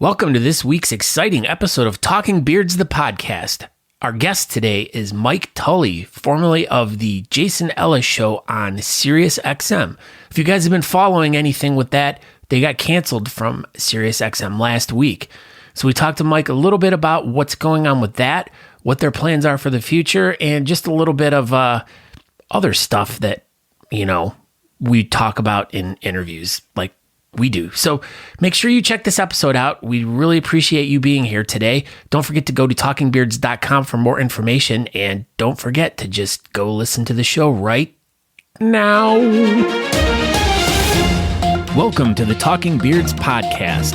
Welcome to this week's exciting episode of Talking Beards, the podcast. Our guest today is Mike Tully, formerly of the Jason Ellis Show on Sirius XM. If you guys have been following anything with that, they got canceled from Sirius XM last week. So we talked to Mike a little bit about what's going on with that, what their plans are for the future, and just a little bit of other stuff that, we talk about in interviews like we do. So make sure you check this episode out. We really appreciate you being here today. Don't forget to go to talkingbeards.com for more information. And don't forget to just go listen to the show right now. Welcome to the Talking Beards podcast,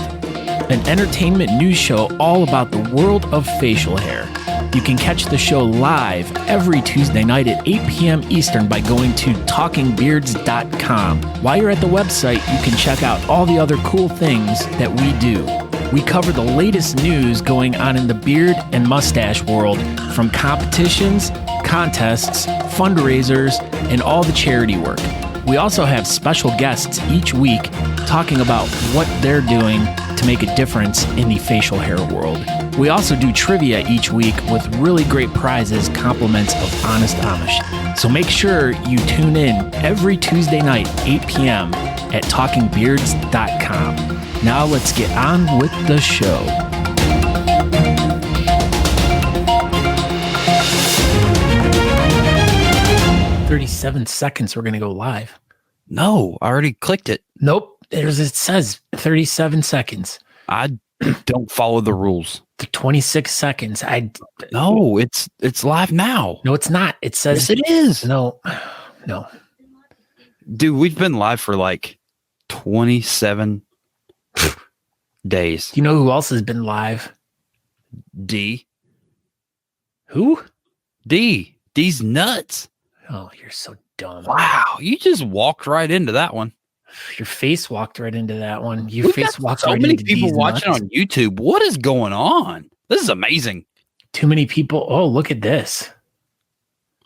an entertainment news show all about the world of facial hair. You can catch the show live every Tuesday night at 8 p.m. Eastern by going to talkingbeards.com. While you're at the website, you can check out all the other cool things that we do. We cover the latest news going on in the beard and mustache world, from competitions, contests, fundraisers, and all the charity work. We also have special guests each week talking about what they're doing to make a difference in the facial hair world. We also do trivia each week with really great prizes, compliments of Honest Amish. So make sure you tune in every Tuesday night, 8 p.m. at talkingbeards.com. Now let's get on with the show. "37 seconds, we're going to go live." No, I already clicked it. Nope. It says 37 seconds. I don't follow the rules. 26 seconds. No, it's live now. No, it's not. It says yes, it is. No. Dude, we've been live for like 27 days. You know who else has been live? D. Who? D. D's nuts. Oh, you're so dumb. Wow, you just walked right into that one. Your face walked right into that one. We've got so many people watching on YouTube. What is going on? This is amazing. Too many people. Oh, look at this.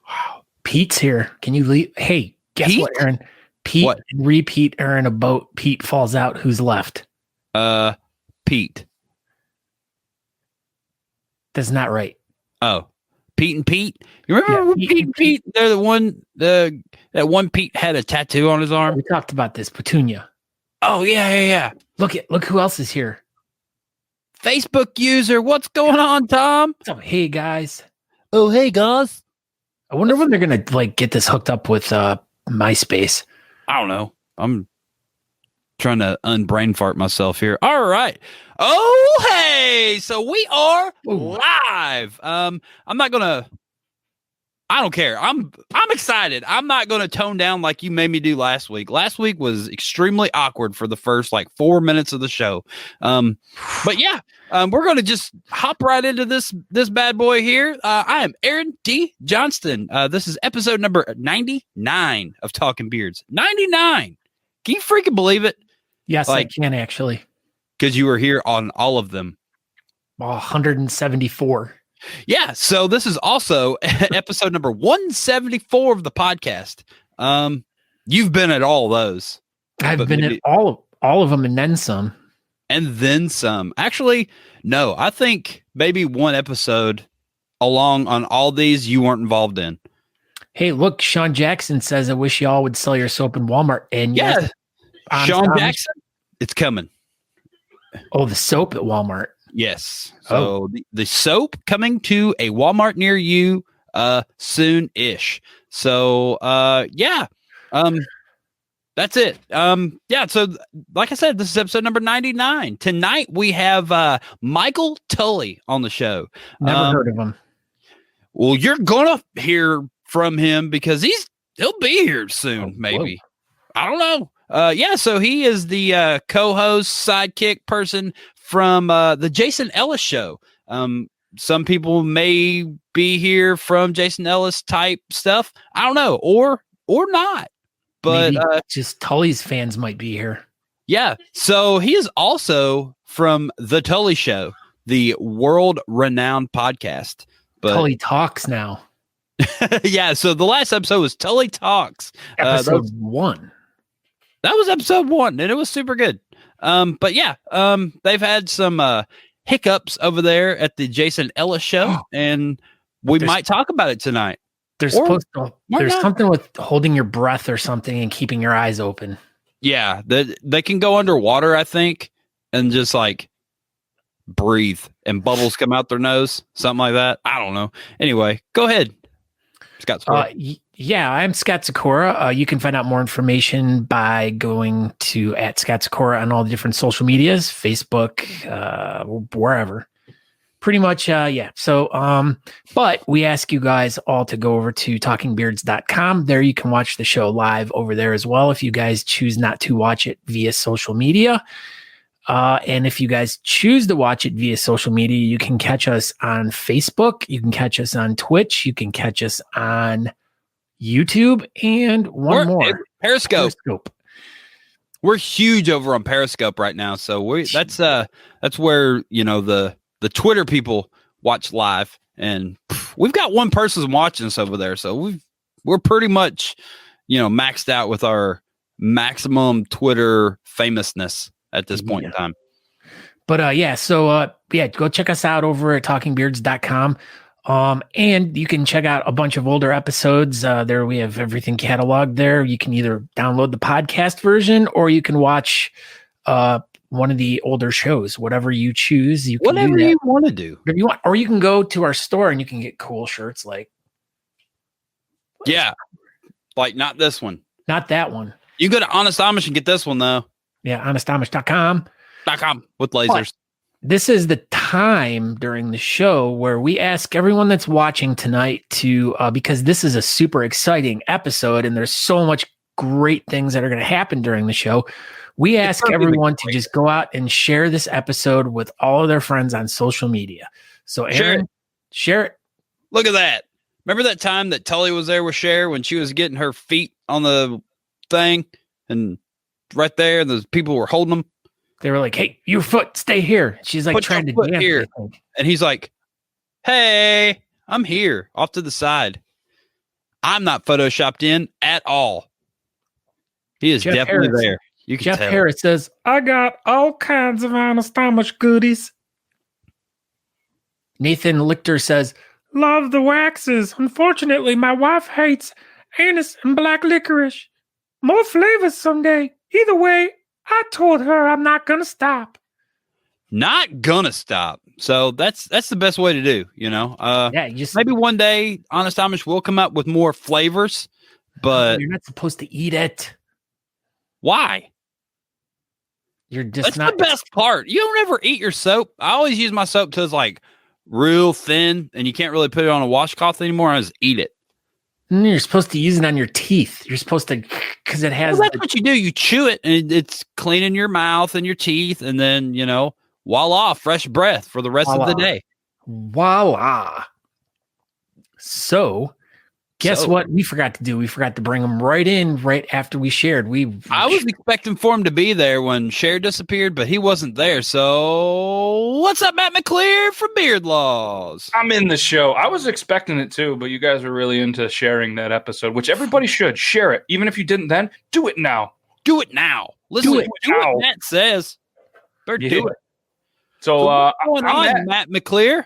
Wow. Pete's here. Can you leave? Hey, guess Pete? what, Aaron? Pete and repeat are in a boat. Pete falls out. Who's left? Pete. That's not right. Oh. Pete and Pete. You remember Pete and Pete? They're the one. That one Pete had a tattoo on his arm. We talked about this. Petunia. Oh yeah. Look who else is here. Facebook user. What's going on, Tom? So, hey guys. Oh hey guys. I wonder when they're gonna get this hooked up with MySpace. I don't know. I'm trying to unbrain fart myself here. All right. Oh hey, so we are live. I don't care. I'm excited. I'm not gonna tone down like you made me do last week. Last week was extremely awkward for the first 4 minutes of the show. But yeah, we're gonna just hop right into this bad boy here. I am Aaron D. Johnston. This is episode number 99 of Talking Beards. 99. Can you freaking believe it? Yes, I can actually. Because you were here on all of them. 174. Yeah, so this is also episode number 174 of the podcast. You've been at all those. I've been at all of them and then some. And then some. Actually, no, I think maybe one episode along on all these you weren't involved in. Hey, look, Sean Jackson says, "I wish y'all would sell your soap in Walmart." And yes, Sean Jackson, it's coming. Oh, the soap at Walmart. Yes. So the soap coming to a Walmart near you soon-ish. So that's it. So like I said, this is episode number 99. Tonight we have Michael Tully on the show. Never heard of him. Well, you're gonna hear from him because he'll be here soon, maybe. Whoa. I don't know. So he is the co-host, sidekick person from the Jason Ellis Show. Some people may be here from Jason Ellis type stuff. I don't know, or not. But maybe just Tully's fans might be here. Yeah. So he is also from the Tully Show, the world-renowned podcast. But Tully Talks now. Yeah. So the last episode was Tully Talks. Episode 1. That was episode 1, and it was super good. But yeah, they've had some hiccups over there at the Jason Ellis show, and we might talk about it tonight. There's something with holding your breath or something and keeping your eyes open. Yeah, they can go underwater, I think, and just like breathe and bubbles come out their nose, something like that. I don't know. Anyway, go ahead, Scott Sakura. Yeah, I'm Scott Sakura. You can find out more information by going to @Scott Sakura on all the different social medias, Facebook, wherever. Pretty much, yeah. So, but we ask you guys all to go over to talkingbeards.com. There you can watch the show live over there as well if you guys choose not to watch it via social media. And if you guys choose to watch it via social media, you can catch us on Facebook. You can catch us on Twitch. You can catch us on YouTube and more. Periscope. We're huge over on Periscope right now. So that's where, the Twitter people watch live, and we've got one person watching us over there. So we're pretty much, maxed out with our maximum Twitter famousness at this point in time. But go check us out over at talkingbeards.com. And you can check out a bunch of older episodes. There we have everything cataloged there. You can either download the podcast version or you can watch one of the older shows, whatever you choose. You can whatever you want to do. Whatever you want. Or you can go to our store and you can get cool shirts like not this one. Not that one. You go to Honest Amish and get this one though. Yeah, honestamish.com. With lasers. But this is the time during the show where we ask everyone that's watching tonight to, because this is a super exciting episode and there's so much great things that are going to happen during the show. We ask everyone to just go out and share this episode with all of their friends on social media. So Aaron, share it. Look at that. Remember that time that Tully was there with Cher when she was getting her feet on the thing and right there and the people were holding them? They were like, "Hey, your foot, stay here." She's like trying to dance here. And he's like, "Hey, I'm here off to the side. I'm not photoshopped in at all." He is definitely there. You can Jeff tell. Harris says, "I got all kinds of Honest Amish goodies." Nathan Lichter says, "Love the waxes. Unfortunately, my wife hates anise and black licorice. More flavors someday. Either way, I told her I'm not going to stop." Not gonna stop. So that's the best way to do, maybe one day Honest Amish will come up with more flavors, but you're not supposed to eat it. Why? You're just That's the best part. You don't ever eat your soap. I always use my soap till it's like real thin and you can't really put it on a washcloth anymore. I just eat it. You're supposed to use it on your teeth. You're supposed to, because it has. Well, that's what you do. You chew it and it's cleaning your mouth and your teeth. And then, voila, fresh breath for the rest of the day. Voila. So, guess what we forgot to do? We forgot to bring them right in right after we shared. I was expecting for him to be there when Cher disappeared, but he wasn't there. So, what's up, Matt McClear from Beard Laws? I'm in the show. I was expecting it too, but you guys were really into sharing that episode, which everybody should share it. Even if you didn't then, do it now. Do it now. Listen to what Matt says. Better do it. So, what's going on, Matt McClear?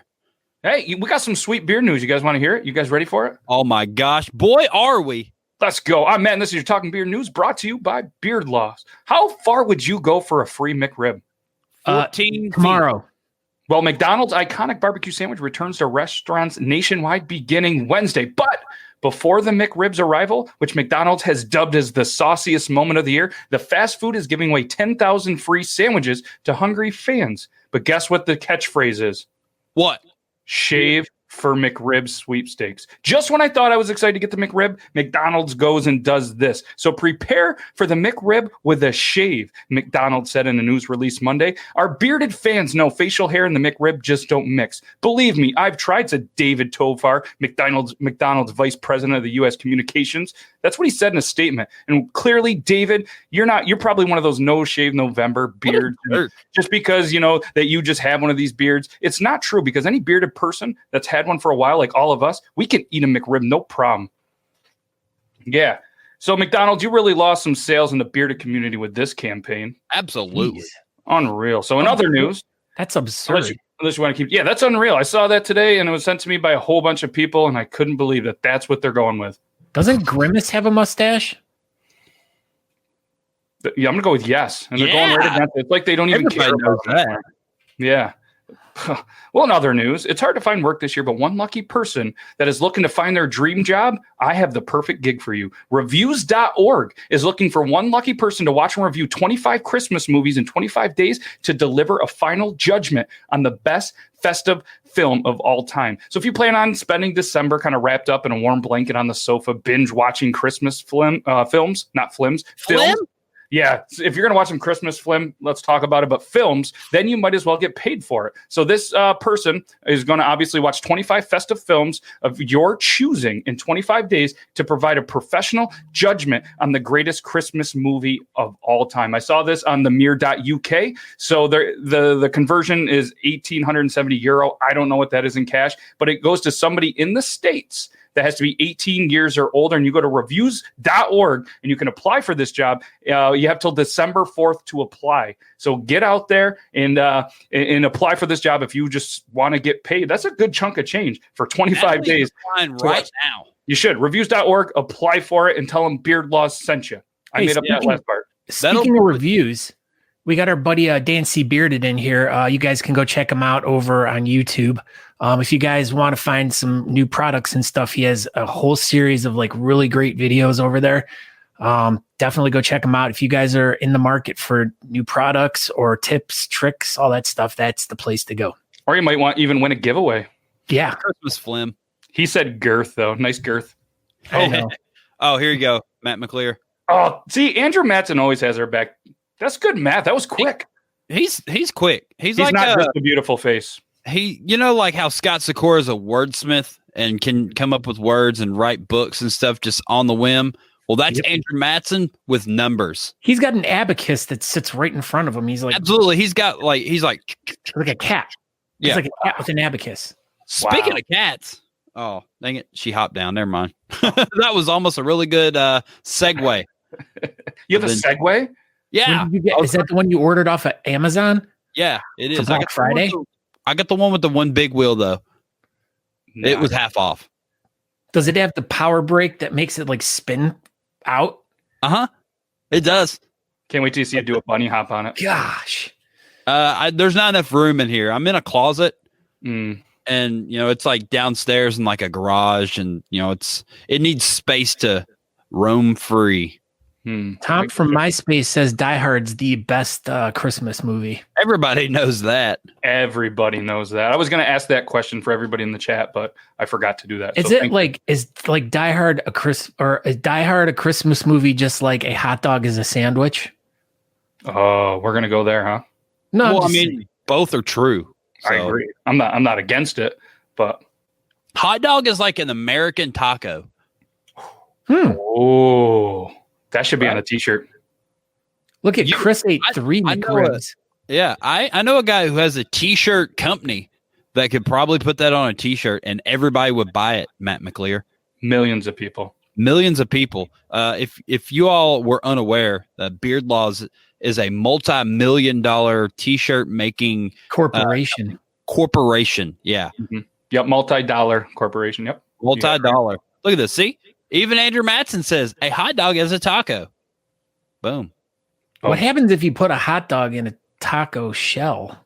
Hey, we got some sweet beer news. You guys want to hear it? You guys ready for it? Oh my gosh. Boy, are we. Let's go. I'm Matt, and this is your Talking Beer News brought to you by Beard Laws. How far would you go for a free McRib? 14 tomorrow. Feet. Well, McDonald's iconic barbecue sandwich returns to restaurants nationwide beginning Wednesday. But before the McRib's arrival, which McDonald's has dubbed as the sauciest moment of the year, the fast food is giving away 10,000 free sandwiches to hungry fans. But guess what the catchphrase is? What? Shave for McRib sweepstakes. Just when I thought I was excited to get the McRib, McDonald's goes and does this. So prepare for the McRib with a shave, McDonald's said in a news release Monday. Our bearded fans know facial hair and the McRib just don't mix. Believe me, I've tried, said David Tovar, McDonald's vice president of the U.S. communications. That's what he said in a statement. And clearly, David, you're probably one of those no shave November beards. Just because, that you just have one of these beards. It's not true, because any bearded person that's had one for a while, like all of us, we can eat a McRib, no problem. Yeah. So McDonald's, you really lost some sales in the bearded community with this campaign. Absolutely. Jeez. Unreal. So in other news, That's absurd. unless you want to keep, yeah, that's unreal. I saw that today, and it was sent to me by a whole bunch of people, and I couldn't believe that that's what they're going with. Doesn't Grimace have a mustache? Yeah, I'm gonna go with yes, and they're going right against it. It's like they don't even care Everybody knows about that. that. Yeah. Well, in other news, it's hard to find work this year, but one lucky person that is looking to find their dream job, I have the perfect gig for you. Reviews.org is looking for one lucky person to watch and review 25 Christmas movies in 25 days to deliver a final judgment on the best festive film of all time. So if you plan on spending December kind of wrapped up in a warm blanket on the sofa, binge watching Christmas films, not flims, films. Yeah, if you're going to watch some Christmas film, let's talk about it, but films, then you might as well get paid for it. So this person is going to obviously watch 25 festive films of your choosing in 25 days to provide a professional judgment on the greatest Christmas movie of all time. I saw this on the mirror.uk. So the conversion is €1,870. I don't know what that is in cash, but it goes to somebody in the States that has to be 18 years or older, and you go to reviews.org and you can apply for this job. You have till December 4th to apply. So get out there and apply for this job if you just want to get paid. That's a good chunk of change for 25 days. Right now. You should. Reviews.org, apply for it, and tell them Beard Laws sent you. I made up that last part. Speaking of reviews, we got our buddy Dan C. Bearded in here. You guys can go check him out over on YouTube. If you guys want to find some new products and stuff, he has a whole series of like really great videos over there. Definitely go check him out. If you guys are in the market for new products or tips, tricks, all that stuff, that's the place to go. Or you might want even win a giveaway. Yeah. Christmas flim. He said girth, though. Nice girth. Oh, here you go, Matt McClear. Oh, see, Andrew Matson always has our back. That's good math. That was quick. He's quick. He's like not just a beautiful face. Like how Scott Sikora is a wordsmith and can come up with words and write books and stuff just on the whim. Well, that's Andrew Matson with numbers. He's got an abacus that sits right in front of him. He's like, absolutely. He's like a cat. Yeah. He's like a cat with an abacus. Speaking of cats. Oh, dang it. She hopped down. Never mind. That was almost a really good segue. You have a segue? Yeah. Is that the one you ordered off of Amazon? Yeah, it is. For Black Friday? I got the one with the one big wheel, though. Nice. It was half off. Does it have the power brake that makes it like spin out? Uh-huh. It does. Can't wait till you see it do a bunny hop on it. Gosh. There's not enough room in here. I'm in a closet. Mm. And, it's like downstairs in like a garage. And, it needs space to roam free. Tom from MySpace says Die Hard's the best Christmas movie. Everybody knows that. Everybody knows that. I was going to ask that question for everybody in the chat, but I forgot to do that. Is Die Hard is Die Hard a Christmas movie just like a hot dog is a sandwich? Oh, we're going to go there, huh? No, well, both are true. So. I agree. I'm not against it, but hot dog is like an American taco. Oh. That should be on a t-shirt. Look at Chris ate 3 McRibs. Yeah, I know a guy who has a t-shirt company that could probably put that on a t-shirt and everybody would buy it, Matt McClear. Millions of people. If you all were unaware, Beard Laws is a multi-million-dollar t-shirt making corporation. Corporation, yeah. Mm-hmm. Yep, multi-dollar corporation, yep. Multi-dollar. Look at this, see? Even Andrew Matson says a hot dog is a taco. Boom. What happens if you put a hot dog in a taco shell?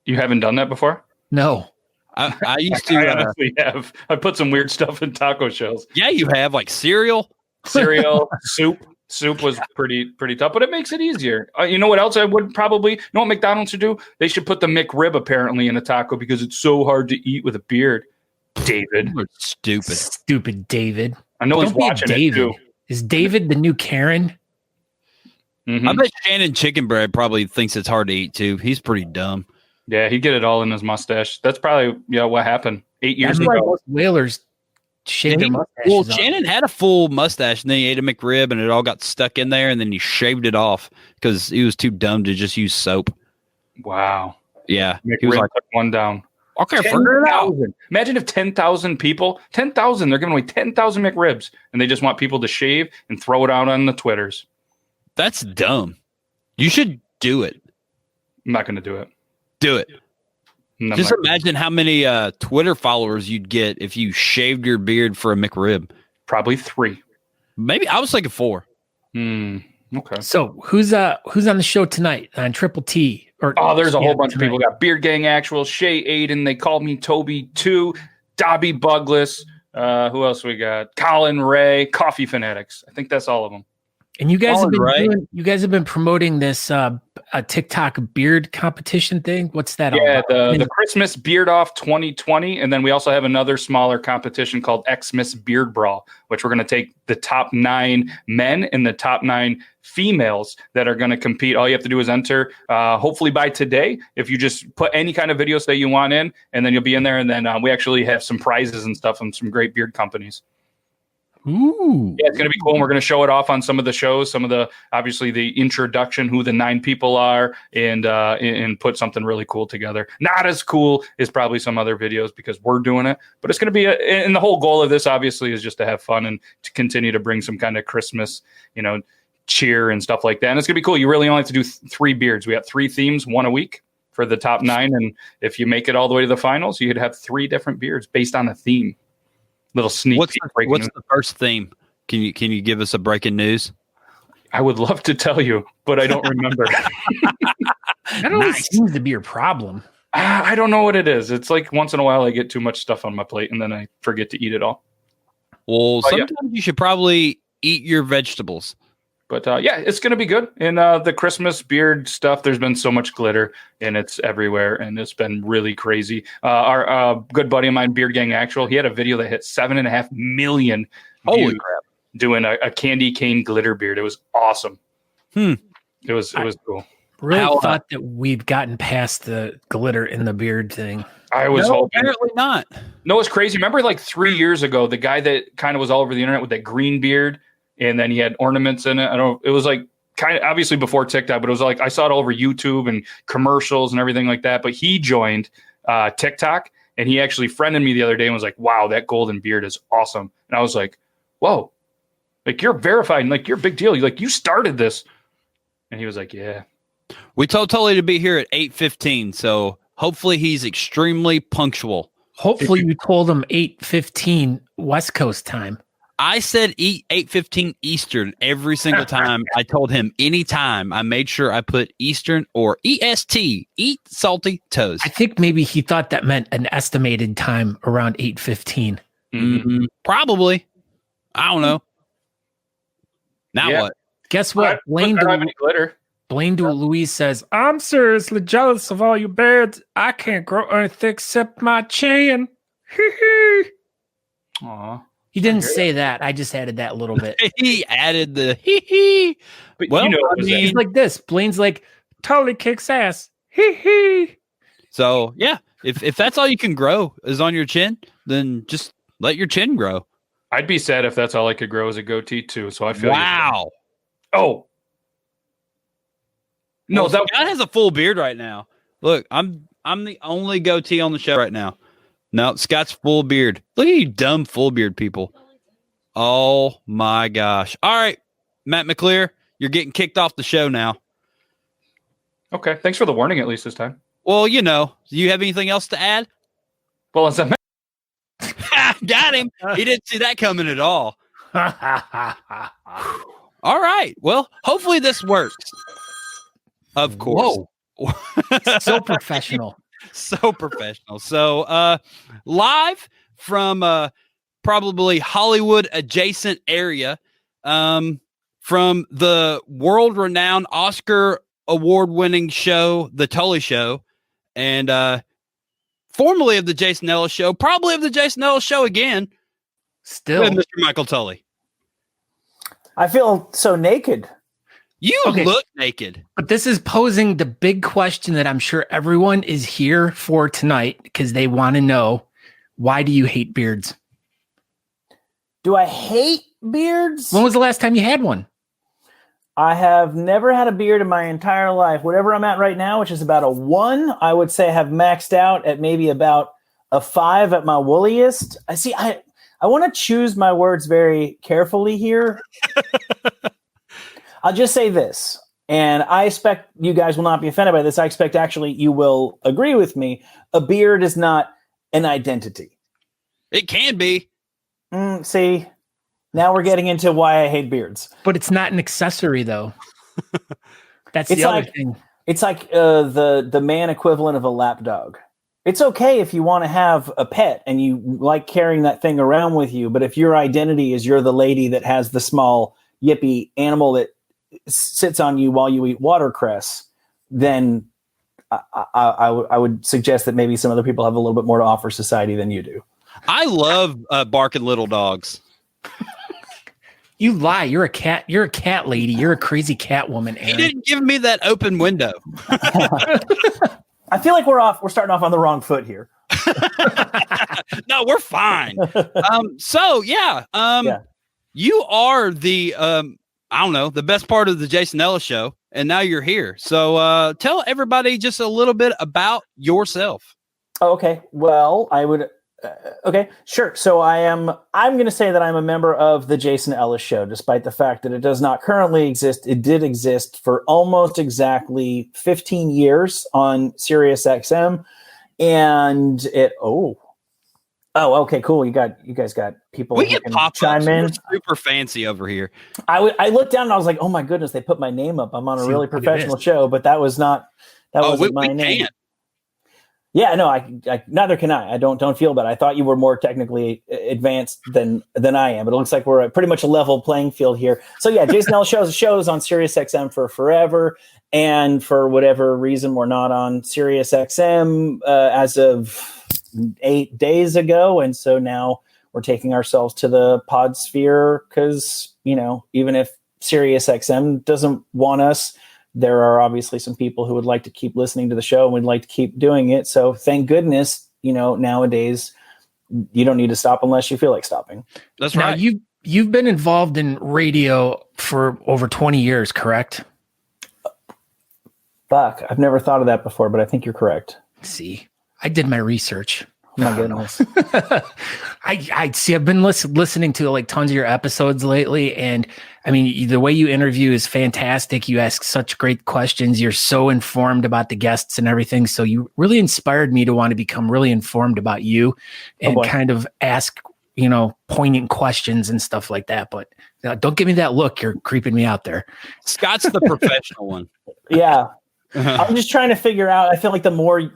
You haven't done that before? No. I used to. I honestly have. I put some weird stuff in taco shells. Yeah, you have like cereal. Soup. Soup was pretty tough, but it makes it easier. You know what else I would probably, you know what McDonald's should do? They should put the McRib apparently in a taco because it's so hard to eat with a beard. David. Stupid David. I know he's watching it too. Is David the new Karen? Mm-hmm. I bet Shannon Chicken Bread probably thinks it's hard to eat too. He's pretty dumb. Yeah, he'd get it all in his mustache. That's probably what happened 8 years ago. Most whalers shave their mustaches. Well, Shannon had a full mustache and then he ate a McRib and it all got stuck in there and then he shaved it off because he was too dumb to just use soap. Wow. Yeah. McRib took one down. Okay, figure it out. 10,000. Imagine if 10,000 people, 10,000, they're giving away 10,000 McRibs, and they just want people to shave and throw it out on the Twitters. That's dumb. You should do it. I'm not going to do it. Do it. No, Just imagine how many Twitter followers you'd get if you shaved your beard for a McRib. Probably 3. Maybe I was thinking 4. Okay. So who's on the show tonight on Triple T? There's a whole bunch of people. We got Beard Gang Actual, Shay Aiden, they called me Toby 2, Dobby Bugless. Who else we got? Colin Ray, Coffee Fanatics. I think that's all of them. And you guys have been promoting this a TikTok beard competition thing. What's that? Yeah, the Christmas Beard Off 2020, and then we also have another smaller competition called Xmas Beard Brawl, which we're going to take the top 9 men and the top 9 females that are going to compete. All you have to do is enter. Hopefully by today, if you just put any kind of videos that you want in, and then you'll be in there. And then we actually have some prizes and stuff from some great beard companies. Ooh. Yeah, it's going to be cool. And we're going to show it off on some of the shows, obviously the introduction, who the 9 people are, and put something really cool together. Not as cool as probably some other videos because we're doing it, but it's going to be and the whole goal of this obviously is just to have fun and to continue to bring some kind of Christmas, cheer and stuff like that. And it's going to be cool. You really only have to do 3 beards. We got 3 themes, 1 a week for the top 9. And if you make it all the way to the finals, you could have 3 different beards based on a theme. Little sneak peek. What's the first theme? Can you give us a breaking news? I would love to tell you, but I don't remember. That always seems to be your problem. I don't know what it is. It's like once in a while I get too much stuff on my plate and then I forget to eat it all. Well, sometimes you should probably eat your vegetables. But it's going to be good. And the Christmas beard stuff, there's been so much glitter and it's everywhere. And it's been really crazy. Our good buddy of mine, Beard Gang Actual, he had a video that hit 7.5 million views doing a candy cane glitter beard. It was awesome. It was cool. Really thought that we've gotten past the glitter in the beard thing. I was hoping. Apparently not. No, it's crazy. Remember like 3 years ago, the guy that kind of was all over the internet with that green beard? And then he had ornaments in it. It was like kind of obviously before TikTok, but it was like I saw it all over YouTube and commercials and everything like that. But he joined TikTok and he actually friended me the other day and was like, wow, that golden beard is awesome. And I was like, whoa, like you're verified and like you're a big deal. You started this. And he was like, yeah. We told Tully to be here at 8:15. So hopefully he's extremely punctual. Hopefully you told him 8:15 West Coast time. I said 8:15 Eastern every single time. I told him anytime. I made sure I put Eastern or EST, eat salty toes. I think maybe he thought that meant an estimated time around 8:15. Probably. I don't know. Now what? Guess what? Blaine Louise says, I'm seriously jealous of all you beards. I can't grow anything except my chin. Aw. He didn't say that. I just added that a little bit. He added the hee. But well, he's like this. Blaine's like, Tully kicks ass. Hee. So yeah, if that's all you can grow is on your chin, then just let your chin grow. I'd be sad if that's all I could grow as a goatee too. So I feel wow. Oh. No, Scott has a full beard right now. Look, I'm the only goatee on the show right now. No, Scott's full beard. Look at you dumb full beard people. Oh my gosh. All right, Matt McClear, you're getting kicked off the show now. Okay. Thanks for the warning at least this time. Well, do you have anything else to add? Well, as a got him. He didn't see that coming at all. All right. Well, hopefully this works. Of course. Whoa. So professional. So professional. So live from probably Hollywood adjacent area, from the world-renowned Oscar award-winning show, The Tully Show, and formerly of the Jason Ellis Show, probably of the Jason Ellis Show again. Still, with Mr. Michael Tully. I feel so naked. You look naked. But this is posing the big question that I'm sure everyone is here for tonight because they want to know, why do you hate beards? Do I hate beards? When was the last time you had one? I have never had a beard in my entire life. Whatever I'm at right now, which is about a 1, I would say I have maxed out at maybe about a 5 at my wooliest. I want to choose my words very carefully here. I'll just say this, and I expect you guys will not be offended by this. I expect actually you will agree with me. A beard is not an identity. It can be. See, now we're getting into why I hate beards. But it's not an accessory, though. That's the other thing. It's like the man equivalent of a lap dog. It's okay if you want to have a pet and you like carrying that thing around with you, but if your identity is you're the lady that has the small yippy animal that sits on you while you eat watercress, then I would suggest that maybe some other people have a little bit more to offer society than you do. I love barking little dogs. You lie. You're a cat. You're a cat lady. You're a crazy cat woman, Aaron. He didn't give me that open window. I feel like we're starting off on the wrong foot here. No, we're fine. You are the I don't know, the best part of the Jason Ellis show, and now you're here. So tell everybody just a little bit about yourself. Oh, okay. Well, I would. Okay, sure. So I'm going to say that I'm a member of the Jason Ellis show, despite the fact that it does not currently exist. It did exist for almost exactly 15 years on Sirius XM, and it. Oh, okay, cool. You guys got people. We get pop chime in. We're super fancy over here. I looked down and I was like, oh my goodness, they put my name up. I'm on a really professional show, but that was not. That wasn't my name. Can't. Yeah, no, I neither can I. I don't feel bad. I thought you were more technically advanced than I am, but it looks like we're at pretty much a level playing field here. So yeah, Jason Ellis shows on Sirius XM for forever, and for whatever reason, we're not on Sirius XM as of 8 days ago, and so now we're taking ourselves to the pod sphere because even if Sirius XM doesn't want us, there are obviously some people who would like to keep listening to the show and would like to keep doing it. So thank goodness, nowadays you don't need to stop unless you feel like stopping. That's right. Now, you've been involved in radio for over 20 years, correct? Fuck, I've never thought of that before, but I think you're correct. See, I did my research. Oh my goodness. I see. I've been listening to like tons of your episodes lately, and I mean, the way you interview is fantastic. You ask such great questions. You're so informed about the guests and everything. So you really inspired me to want to become really informed about you and kind of ask, poignant questions and stuff like that. But don't give me that look. You're creeping me out there. Scott's the professional one. Yeah. I'm just trying to figure out. I feel like the more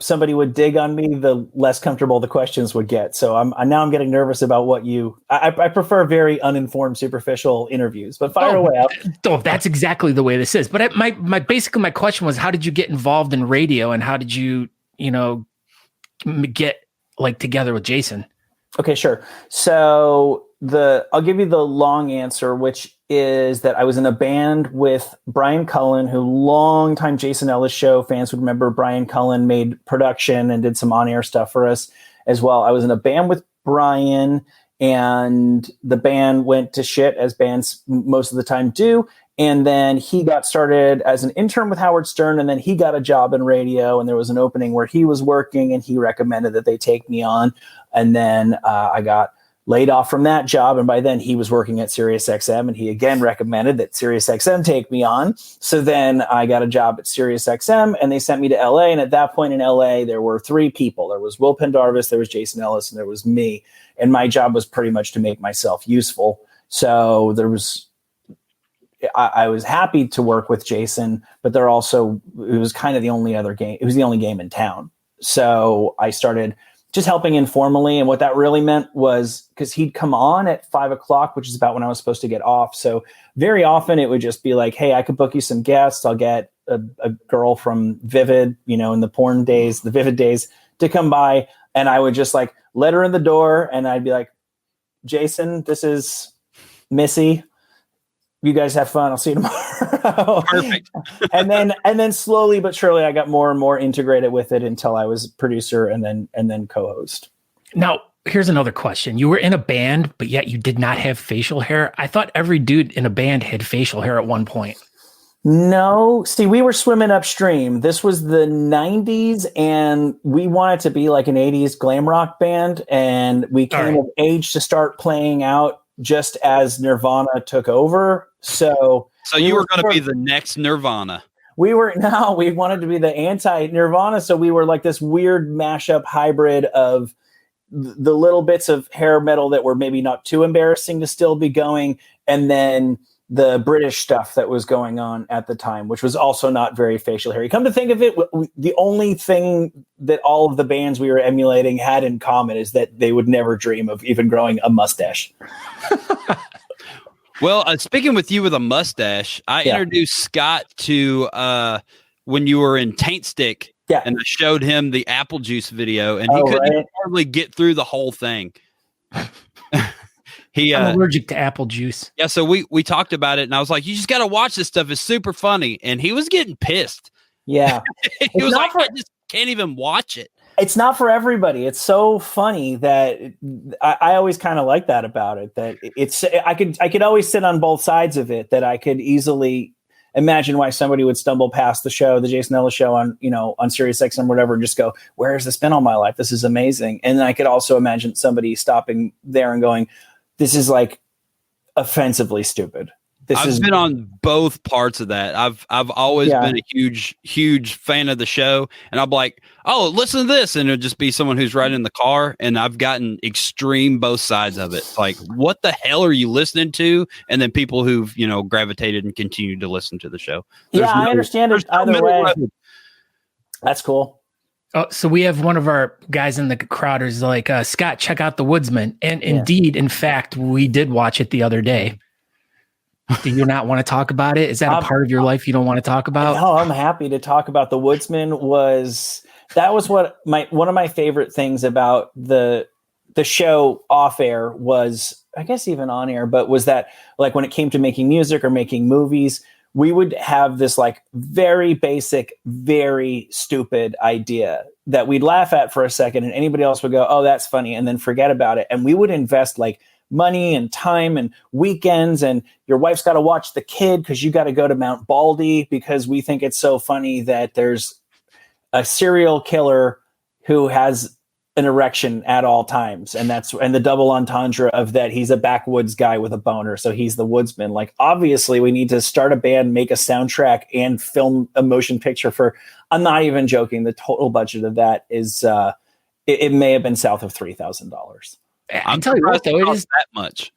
somebody would dig on me, the less comfortable the questions would get. So I'm getting nervous about what I prefer very uninformed, superficial interviews, but fire away. That's exactly the way this is. But basically my question was, how did you get involved in radio, and how did you, get like together with Jason? Okay, sure. So I'll give you the long answer, which is that I was in a band with Brian Cullen, who longtime Jason Ellis show fans would remember. Brian Cullen made production and did some on-air stuff for us as well. I was in a band with Brian, and the band went to shit, as bands most of the time do. And then he got started as an intern with Howard Stern, and then he got a job in radio, and there was an opening where he was working, and he recommended that they take me on. And then I got laid off from that job, and by then he was working at Sirius XM, and he again recommended that Sirius XM take me on. So then I got a job at Sirius XM, and they sent me to LA. And at that point in LA, there were 3 people. There was Will Pendarvis, there was Jason Ellis, and there was me. And my job was pretty much to make myself useful. So I was happy to work with Jason, but it was kind of the only other game. It was the only game in town. So I started just helping informally. And what that really meant was, because he'd come on at 5:00, which is about when I was supposed to get off. So very often it would just be like, hey, I could book you some guests. I'll get a girl from Vivid, in the porn days, the Vivid days, to come by. And I would just like let her in the door, and I'd be like, Jason, this is Missy. You guys have fun. I'll see you tomorrow. Perfect. and then slowly but surely I got more and more integrated with it until I was producer and then co-host. Now, here's another question. You were in a band, but yet you did not have facial hair. I thought every dude in a band had facial hair at one point. No, see, we were swimming upstream. This was the 90s, and we wanted to be like an 80s glam rock band, and we came of age to start playing out just as Nirvana took over. So you were going to be the next Nirvana. We wanted to be the anti-Nirvana, so we were like this weird mashup hybrid of the little bits of hair metal that were maybe not too embarrassing to still be going, and then the British stuff that was going on at the time, which was also not very facial hairy. Come to think of it, the only thing that all of the bands we were emulating had in common is that they would never dream of even growing a mustache. Well, speaking with you with a mustache, I introduced Scott to when you were in Taint Stick, and I showed him the apple juice video, and he couldn't hardly get through the whole thing. I'm allergic to apple juice. Yeah, so we talked about it, and I was like, "You just got to watch this stuff. It's super funny." And he was getting pissed. Yeah, he was like, "I just can't even watch it." It's not for everybody. It's so funny that I always kind of like that about it. That I could always sit on both sides of it. That I could easily imagine why somebody would stumble past the show, the Jason Ellis show on Sirius XM or whatever, and just go, "Where has this been all my life? This is amazing." And then I could also imagine somebody stopping there and going, "This is like offensively stupid." I've been on both parts of that. I've always been a huge fan of the show, and I'm like, "Oh, listen to this," and it'll just be someone who's riding in the car, and I've gotten extreme both sides of it. Like, what the hell are you listening to? And then people who've gravitated and continued to listen to the show. I understand it either way. That's cool. Oh, so we have one of our guys in the crowd who's like, Scott, check out The Woodsman. And indeed, in fact, we did watch it the other day. Do you not want to talk about it? Is that a part of your life you don't want to talk about? No, I'm happy to talk about The Woodsman. That was one of my favorite things about the show off air was, I guess even on air, but was that like when it came to making music or making movies, we would have this like very basic, very stupid idea that we'd laugh at for a second, and anybody else would go, "Oh, that's funny," and then forget about it. And we would invest like money and time and weekends, and your wife's got to watch the kid because you got to go to Mount Baldy because we think it's so funny that there's a serial killer who has an erection at all times, and the double entendre of that he's a backwoods guy with a boner, so he's the woodsman. Like, obviously we need to start a band, make a soundtrack, and film a motion picture for, I'm not even joking, the total budget of that is it may have been south of $3,000. I'm telling you what, though, it is that much.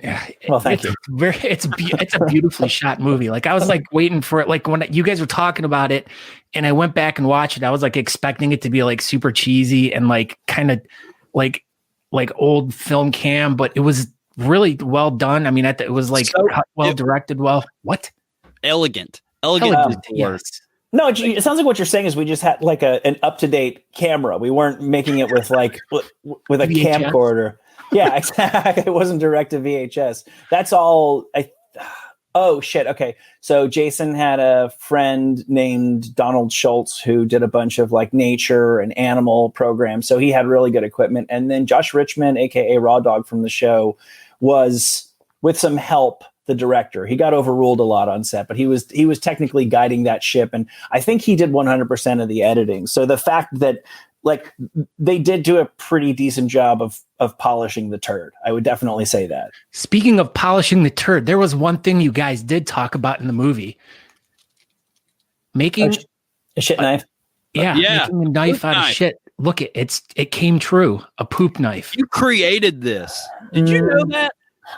Yeah. Well, thank you. It's a beautifully shot movie. Like, I was like waiting for it. Like, when you guys were talking about it and I went back and watched it, I was like expecting it to be like super cheesy and like kind of like old film cam, but it was really well done. I mean, it was like well directed. Elegant. Yes. No, it sounds like what you're saying is we just had like an up-to-date camera. We weren't making it with like with a VHS? Camcorder. Yeah, exactly. It wasn't direct to VHS. That's all. Oh shit. Okay. So Jason had a friend named Donald Schultz who did a bunch of like nature and animal programs. So he had really good equipment. And then Josh Richmond, aka Raw Dog from the show, was with some help the director. He got overruled a lot on set, but he was technically guiding that ship, and I think he did 100% of the editing. So the fact that like they did do a pretty decent job of polishing the turd, I would definitely say that. Speaking of polishing the turd, there was one thing you guys did talk about in the movie: making a shit knife. Making a knife out of shit. Look, it came true. A poop knife. You created this. Did you know that?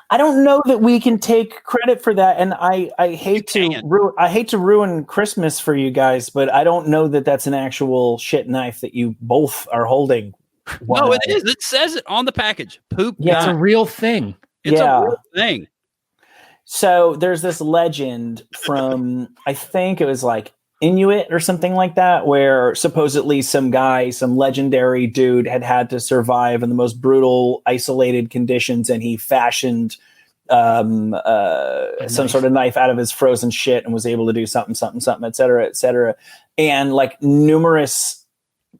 I don't know that we can take credit for that, and I hate to ruin Christmas for you guys, but I don't know that that's an actual shit knife that you both are holding. No, it is. It says it on the package. Poop. Yeah, it's a real thing. It's a real thing. So there's this legend from, I think it was like Inuit or something like that, where supposedly some legendary dude had to survive in the most brutal, isolated conditions, and he fashioned some sort of knife out of his frozen shit and was able to do something, et cetera, et cetera. And like numerous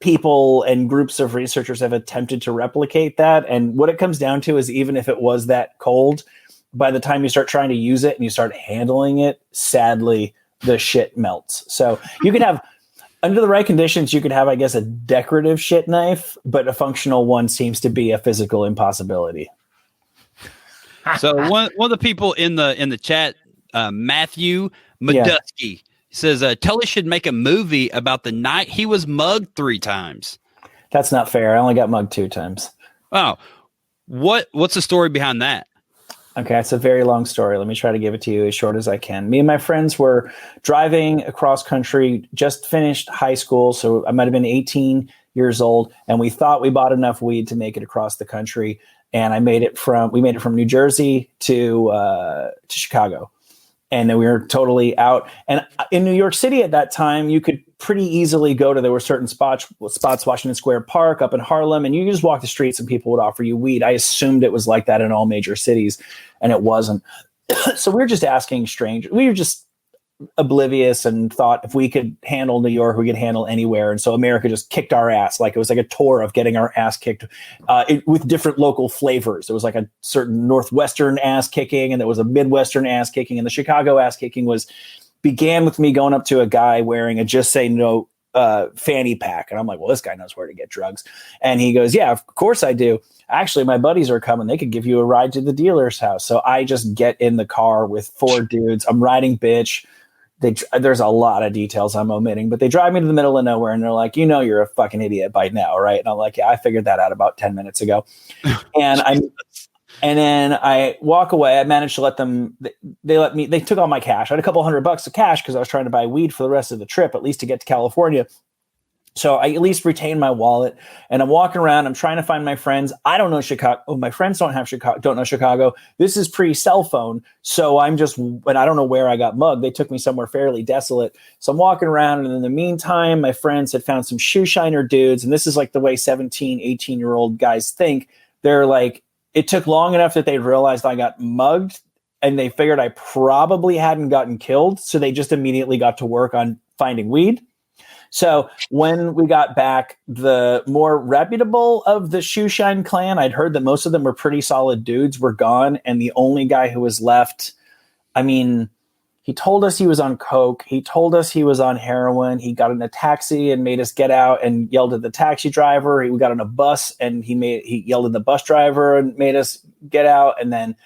people and groups of researchers have attempted to replicate that. And what it comes down to is, even if it was that cold, by the time you start trying to use it and you start handling it, sadly, the shit melts. So you could have, under the right conditions, you could have, I guess, a decorative shit knife, but a functional one seems to be a physical impossibility. So one of the people in the chat, Matthew Madusky, says Tully should make a movie about the night he was mugged 3 times. That's not fair. I only got mugged 2 times. Oh, what's the story behind that? Okay, it's a very long story. Let me try to give it to you as short as I can. Me and my friends were driving across country, just finished high school, so I might have been 18 years old, and we thought we bought enough weed to make it across the country. And we made it from New Jersey to Chicago, and then we were totally out. And in New York City at that time, you could pretty easily go to, there were certain spots, Washington Square Park, up in Harlem, and you could just walk the streets and people would offer you weed. I assumed it was like that in all major cities, and it wasn't. So we were just asking strangers. We were just oblivious and thought if we could handle New York, we could handle anywhere. And so America just kicked our ass. Like it was like a tour of getting our ass kicked with different local flavors. There was like a certain Northwestern ass kicking, and there was a Midwestern ass kicking, and the Chicago ass kicking began with me going up to a guy wearing a Just Say No fanny pack. And I'm like, well, this guy knows where to get drugs. And he goes, yeah, of course I do. Actually, my buddies are coming. They could give you a ride to the dealer's house. So I just get in the car with 4 dudes. I'm riding bitch. There's a lot of details I'm omitting, but they drive me to the middle of nowhere and they're like, you're a fucking idiot by now, right? And I'm like, yeah, I figured that out about 10 minutes ago. And then I walk away. I managed to let them, they took all my cash. I had a couple $100 of cash because I was trying to buy weed for the rest of the trip, at least to get to California. So I at least retained my wallet, and I'm walking around. I'm trying to find my friends. I don't know Chicago. Oh, my friends don't know Chicago. This is pre-cell phone. So and I don't know where I got mugged. They took me somewhere fairly desolate. So I'm walking around, and in the meantime, my friends had found some shoe shiner dudes. And this is like the way 17, 18-year-old guys think. They're like, it took long enough that they realized I got mugged, and they figured I probably hadn't gotten killed. So they just immediately got to work on finding weed. So when we got back, the more reputable of the Shoeshine clan, I'd heard that most of them were pretty solid dudes, were gone. And the only guy who was left, he told us he was on coke. He told us he was on heroin. He got in a taxi and made us get out and yelled at the taxi driver. We got on a bus and he yelled at the bus driver and made us get out. And then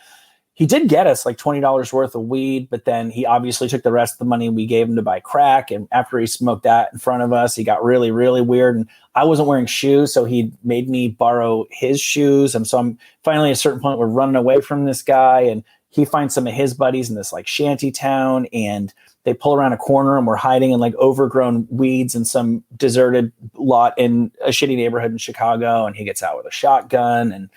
he did get us like $20 worth of weed, but then he obviously took the rest of the money we gave him to buy crack. And after he smoked that in front of us, he got really, really weird. And I wasn't wearing shoes, so he made me borrow his shoes. And so I'm finally at a certain point, we're running away from this guy, and he finds some of his buddies in this like shanty town, and they pull around a corner, and we're hiding in like overgrown weeds in some deserted lot in a shitty neighborhood in Chicago. And he gets out with a shotgun, and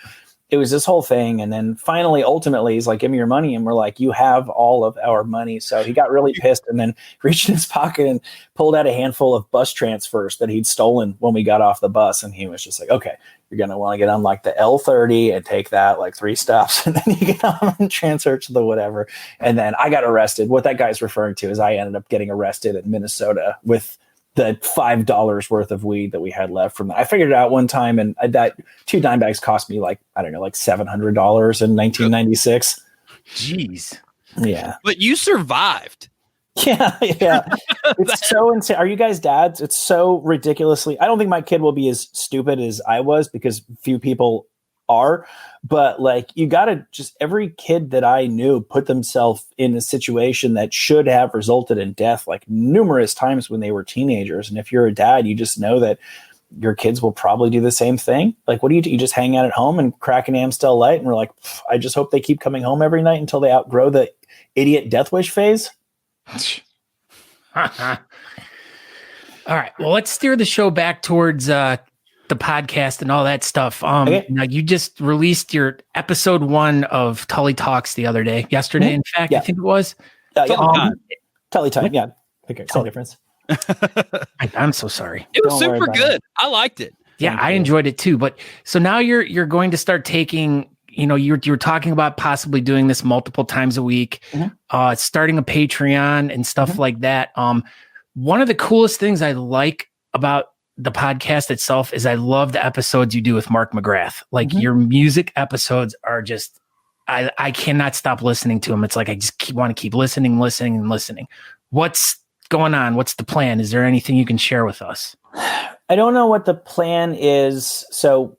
it was this whole thing. And then finally, ultimately, he's like, give me your money. And we're like, you have all of our money. So he got really pissed and then reached in his pocket and pulled out a handful of bus transfers that he'd stolen when we got off the bus. And he was just like, okay, you're going to want to get on like the L30 and take that like 3 stops. And then you get on and transfer to the whatever. And then I got arrested. What that guy's referring to is I ended up getting arrested in Minnesota with the $5 worth of weed that we had left from that. I figured it out one time, and that 2 dime bags cost me like, I don't know, like $700 in 1996. Jeez. Yeah. But you survived. Yeah. It's so insane. Are you guys dads? It's so ridiculously, I don't think my kid will be as stupid as I was, because few people are, but like, you gotta just, every kid that I knew put themselves in a situation that should have resulted in death like numerous times when they were teenagers. And if you're a dad, you just know that your kids will probably do the same thing. Like, what do? You just hang out at home and crack an Amstel Light, and we're like, I just hope they keep coming home every night until they outgrow the idiot death wish phase. All right, well, let's steer the show back towards the podcast and all that stuff. Okay. Now you just released your episode 1 of Tully Talks yesterday, Mm-hmm. in fact. Yeah. I think it was. Tully time. Yeah. Okay. Same difference. I'm so sorry. It was Don't worry super about good. it. I liked it. Yeah, I enjoyed it too. But so now you're going to start taking, you're talking about possibly doing this multiple times a week, starting a Patreon and stuff like that. One of the coolest things I like about the podcast itself is I love the episodes you do with Mark McGrath. Like your music episodes are just, I cannot stop listening to them. It's like I just want to keep listening. what's going on? What's the plan? Is there anything you can share with us? I don't know what the plan is. So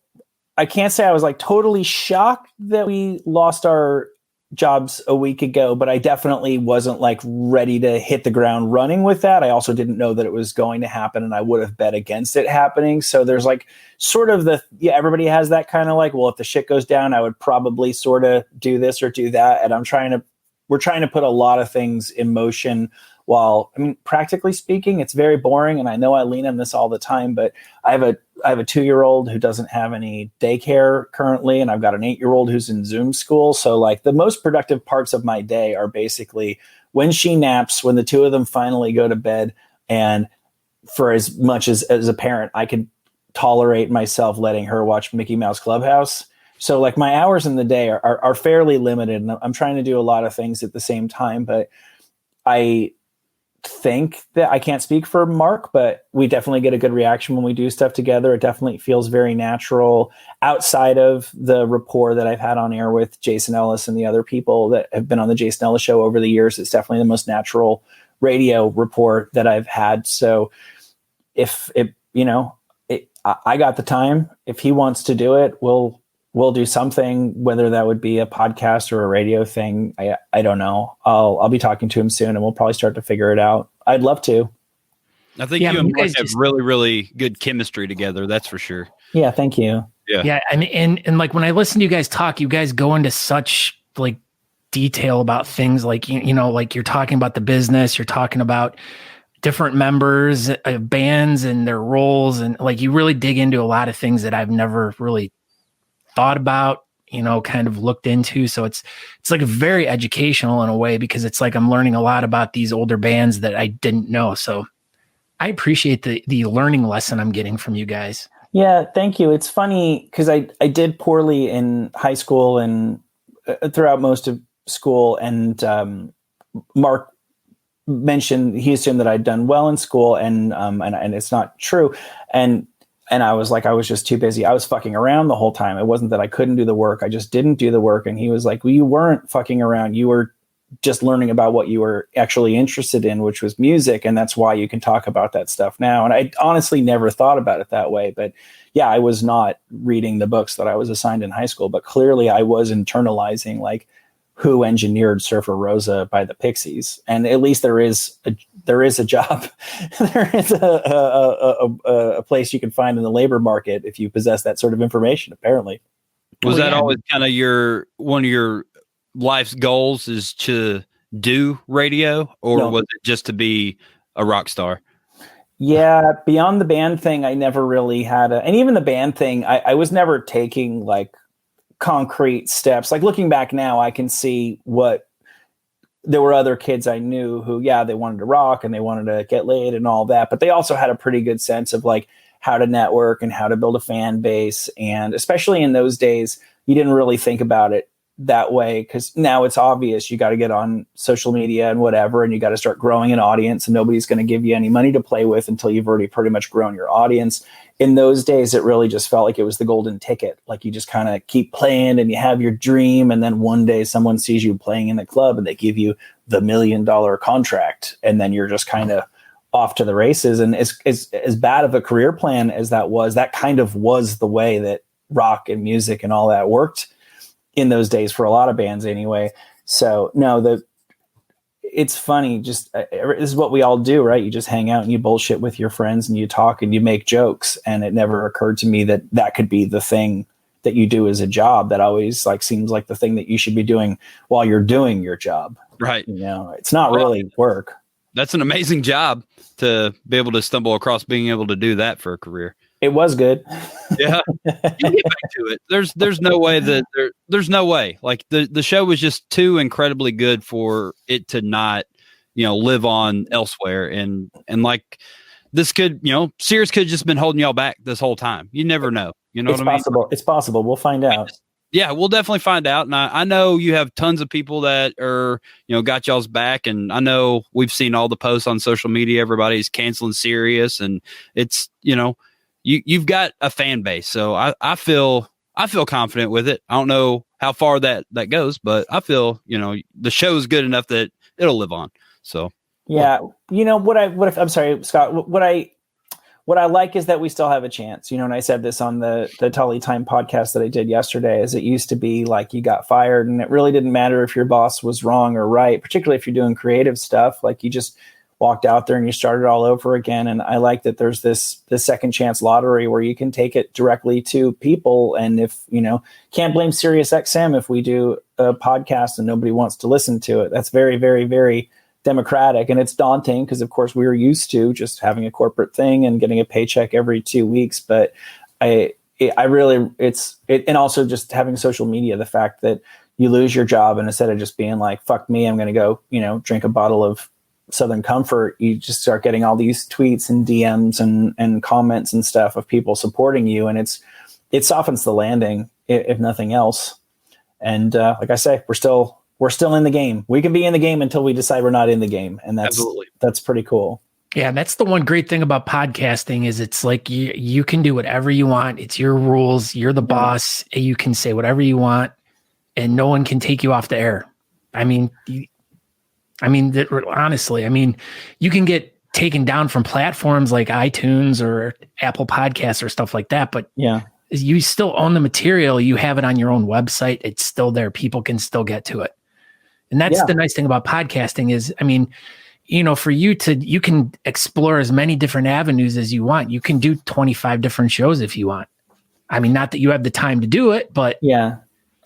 I can't say I was like totally shocked that we lost our jobs a week ago, but I definitely wasn't like ready to hit the ground running with that. I also didn't know that it was going to happen, and I would have bet against it happening. So there's like sort of everybody has that kind of like, well, if the shit goes down, I would probably sort of do this or do that. And we're trying to put a lot of things in motion. While, I mean, practically speaking, it's very boring, and I know I lean on this all the time, but I have a 2-year-old who doesn't have any daycare currently, and I've got an 8-year-old who's in Zoom school. So like the most productive parts of my day are basically when she naps, when the two of them finally go to bed, and for as much as a parent, I could tolerate myself letting her watch Mickey Mouse Clubhouse. So like my hours in the day are fairly limited, and I'm trying to do a lot of things at the same time, but I think that I can't speak for Mark, but we definitely get a good reaction when we do stuff together. It definitely feels very natural outside of the rapport that I've had on air with Jason Ellis and the other people that have been on the Jason Ellis show over the years. It's definitely the most natural radio rapport that I've had. So if I got the time, if he wants to do it, we'll do something, whether that would be a podcast or a radio thing. I don't know. I'll be talking to him soon, and we'll probably start to figure it out. I'd love to. I think you and Mark have really, really good chemistry together. That's for sure. Yeah. Thank you. Yeah. And like when I listen to you guys talk, you guys go into such like detail about things like, like you're talking about the business, you're talking about different members of bands and their roles. And like, you really dig into a lot of things that I've never really thought about, kind of looked into. So it's like very educational in a way, because it's like I'm learning a lot about these older bands that I didn't know. So I appreciate the learning lesson I'm getting from you guys. Yeah, thank you. It's funny because I did poorly in high school and throughout most of school. And Mark mentioned, he assumed that I'd done well in school, and it's not true. And I was like, I was just too busy. I was fucking around the whole time. It wasn't that I couldn't do the work. I just didn't do the work. And he was like, well, you weren't fucking around. You were just learning about what you were actually interested in, which was music. And that's why you can talk about that stuff now. And I honestly never thought about it that way. But yeah, I was not reading the books that I was assigned in high school, but clearly I was internalizing like who engineered Surfer Rosa by the Pixies. And at least there is a job. There is a place you can find in the labor market if you possess that sort of information, apparently. Was that always kind of one of your life's goals, is to do radio, or was it just to be a rock star? Yeah, beyond the band thing, I never really had and even the band thing, I was never taking like concrete steps. Like looking back now, I can see there were other kids I knew who, they wanted to rock and they wanted to get laid and all that, but they also had a pretty good sense of like how to network and how to build a fan base. And especially in those days, you didn't really think about it that way, because now it's obvious. You got to get on social media and whatever, and you got to start growing an audience, and nobody's going to give you any money to play with until you've already pretty much grown your audience. In those days, it really just felt like it was the golden ticket. Like you just kind of keep playing and you have your dream. And then one day someone sees you playing in the club and they give you the $1 million contract. And then you're just kind of off to the races. And as bad of a career plan as that kind of was the way that rock and music and all that worked in those days for a lot of bands anyway. So no, it's funny. Just this is what we all do, right? You just hang out and you bullshit with your friends and you talk and you make jokes. And it never occurred to me that could be the thing that you do as a job. That always like seems like the thing that you should be doing while you're doing your job. Right. It's not really work. That's an amazing job to be able to stumble across being able to do that for a career. It was good. Yeah. You get back to it. There's no way that there's no way. Like the show was just too incredibly good for it to not, live on elsewhere. And like this could, Sears could have just been holding y'all back this whole time. You never know. You know what I mean? It's possible. We'll find out. Yeah, we'll definitely find out. And I know you have tons of people that are, got y'all's back. And I know we've seen all the posts on social media. Everybody's canceling Sirius, and it's, you've got a fan base. So I feel confident with it. I don't know how far that goes, but I feel, the show is good enough that it'll live on. So Yeah. You know, I'm sorry, Scott, what I like is that we still have a chance, you know, and I said this on the Tully Time podcast that I did yesterday, is it used to be like you got fired and it really didn't matter if your boss was wrong or right, particularly if you're doing creative stuff, like you just walked out there and you started all over again. And I like that there's this second chance lottery where you can take it directly to people. And if, you know, can't blame SiriusXM if we do a podcast and nobody wants to listen to it. That's very, very, very democratic, and it's daunting because of course we were used to just having a corporate thing and getting a paycheck every 2 weeks. But I really, and also just having social media, the fact that you lose your job and instead of just being like, fuck me, I'm going to go, you know, drink a bottle of Southern Comfort, you just start getting all these tweets and DMs and comments and stuff of people supporting you. And it softens the landing if nothing else. And like I say, we're still in the game. We can be in the game until we decide we're not in the game. And that's pretty cool. Yeah. That's the one great thing about podcasting is it's like you can do whatever you want. It's your rules. You're the boss. You can say whatever you want and no one can take you off the air. Honestly, you can get taken down from platforms like iTunes or Apple Podcasts or stuff like that. But yeah, you still own the material. You have it on your own website. It's still there. People can still get to it. And that's the nice thing about podcasting is, you know, for you can explore as many different avenues as you want. You can do 25 different shows if you want. Not that you have the time to do it, but yeah,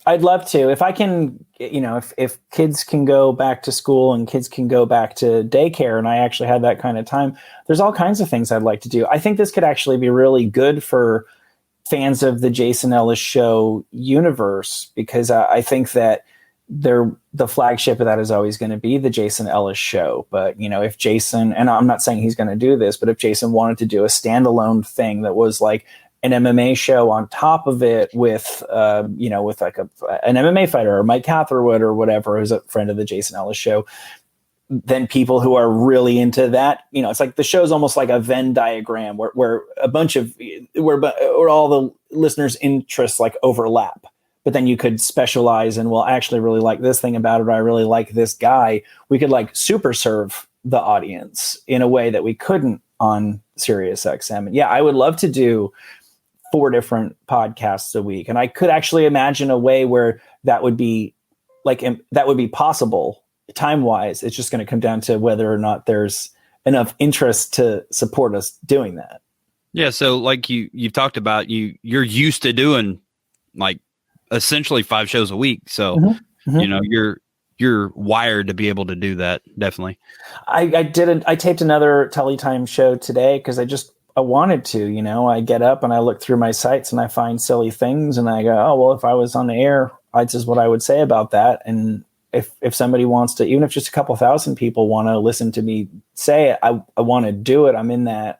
I'd love to. If I can, you know, if kids can go back to school and kids can go back to daycare and I actually had that kind of time, there's all kinds of things I'd like to do. I think this could actually be really good for fans of the Jason Ellis Show universe, because I think that the flagship of that is always going to be the Jason Ellis Show. But, you know, if Jason, and I'm not saying he's going to do this, but if Jason wanted to do a standalone thing that was like an MMA show on top of it with, you know, with like an MMA fighter or Mike Catherwood or whatever, who's a friend of the Jason Ellis Show, then people who are really into that, you know, it's like the show's almost like a Venn diagram where a bunch of, where all the listeners' interests like overlap. But then you could specialize and, well, I actually really like this thing about it, or I really like this guy. We could like super serve the audience in a way that we couldn't on SiriusXM. And yeah, I would love to do 4 different podcasts a week. And I could actually imagine a way where that would be possible time-wise. It's just going to come down to whether or not there's enough interest to support us doing that. Yeah. So like you've talked about, you're used to doing like essentially 5 shows a week. So, you know, you're wired to be able to do that. Definitely. I taped another Tully Time show today because I wanted to, you know. I get up and I look through my sites and I find silly things and I go, oh, well, if I was on the air, this is what I would say about that. And if somebody wants to, even if just a couple thousand people want to listen to me say it, I want to do it. I'm in that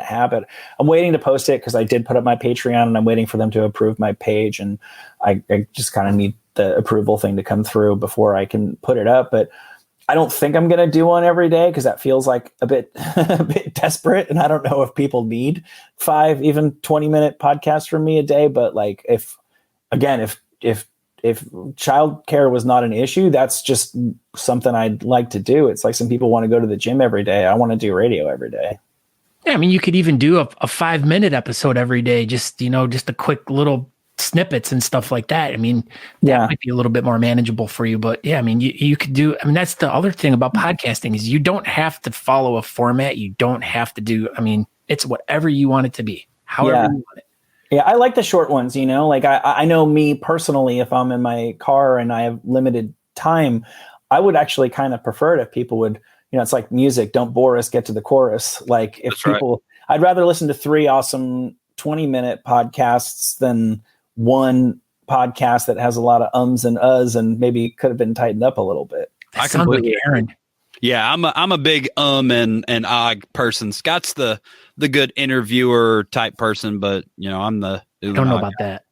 habit. I'm waiting to post it because I did put up my Patreon and I'm waiting for them to approve my page. And I just kind of need the approval thing to come through before I can put it up. But I don't think I'm going to do one every day because that feels like a bit desperate. And I don't know if people need 5, even 20-minute podcasts from me a day. But like, if childcare was not an issue, that's just something I'd like to do. It's like some people want to go to the gym every day. I want to do radio every day. Yeah, you could even do a 5-minute episode every day. Just, you know, just a quick little snippets and stuff like that. That might be a little bit more manageable for you. But yeah, you could do, that's the other thing about podcasting is you don't have to follow a format. You don't have to do, it's whatever you want it to be, however you want it. Yeah, I like the short ones, you know, like I know me personally, if I'm in my car and I have limited time, I would actually kind of prefer it if people would, you know, it's like music, don't bore us, get to the chorus. Like if That's people, right. I'd rather listen to 3 awesome 20-minute podcasts than one podcast that has a lot of ums and uhs and maybe could have been tightened up a little bit. That sounds like Aaron. Yeah, I'm a big and ah person. Scott's the good interviewer type person, but you know, I'm the I don't know about that.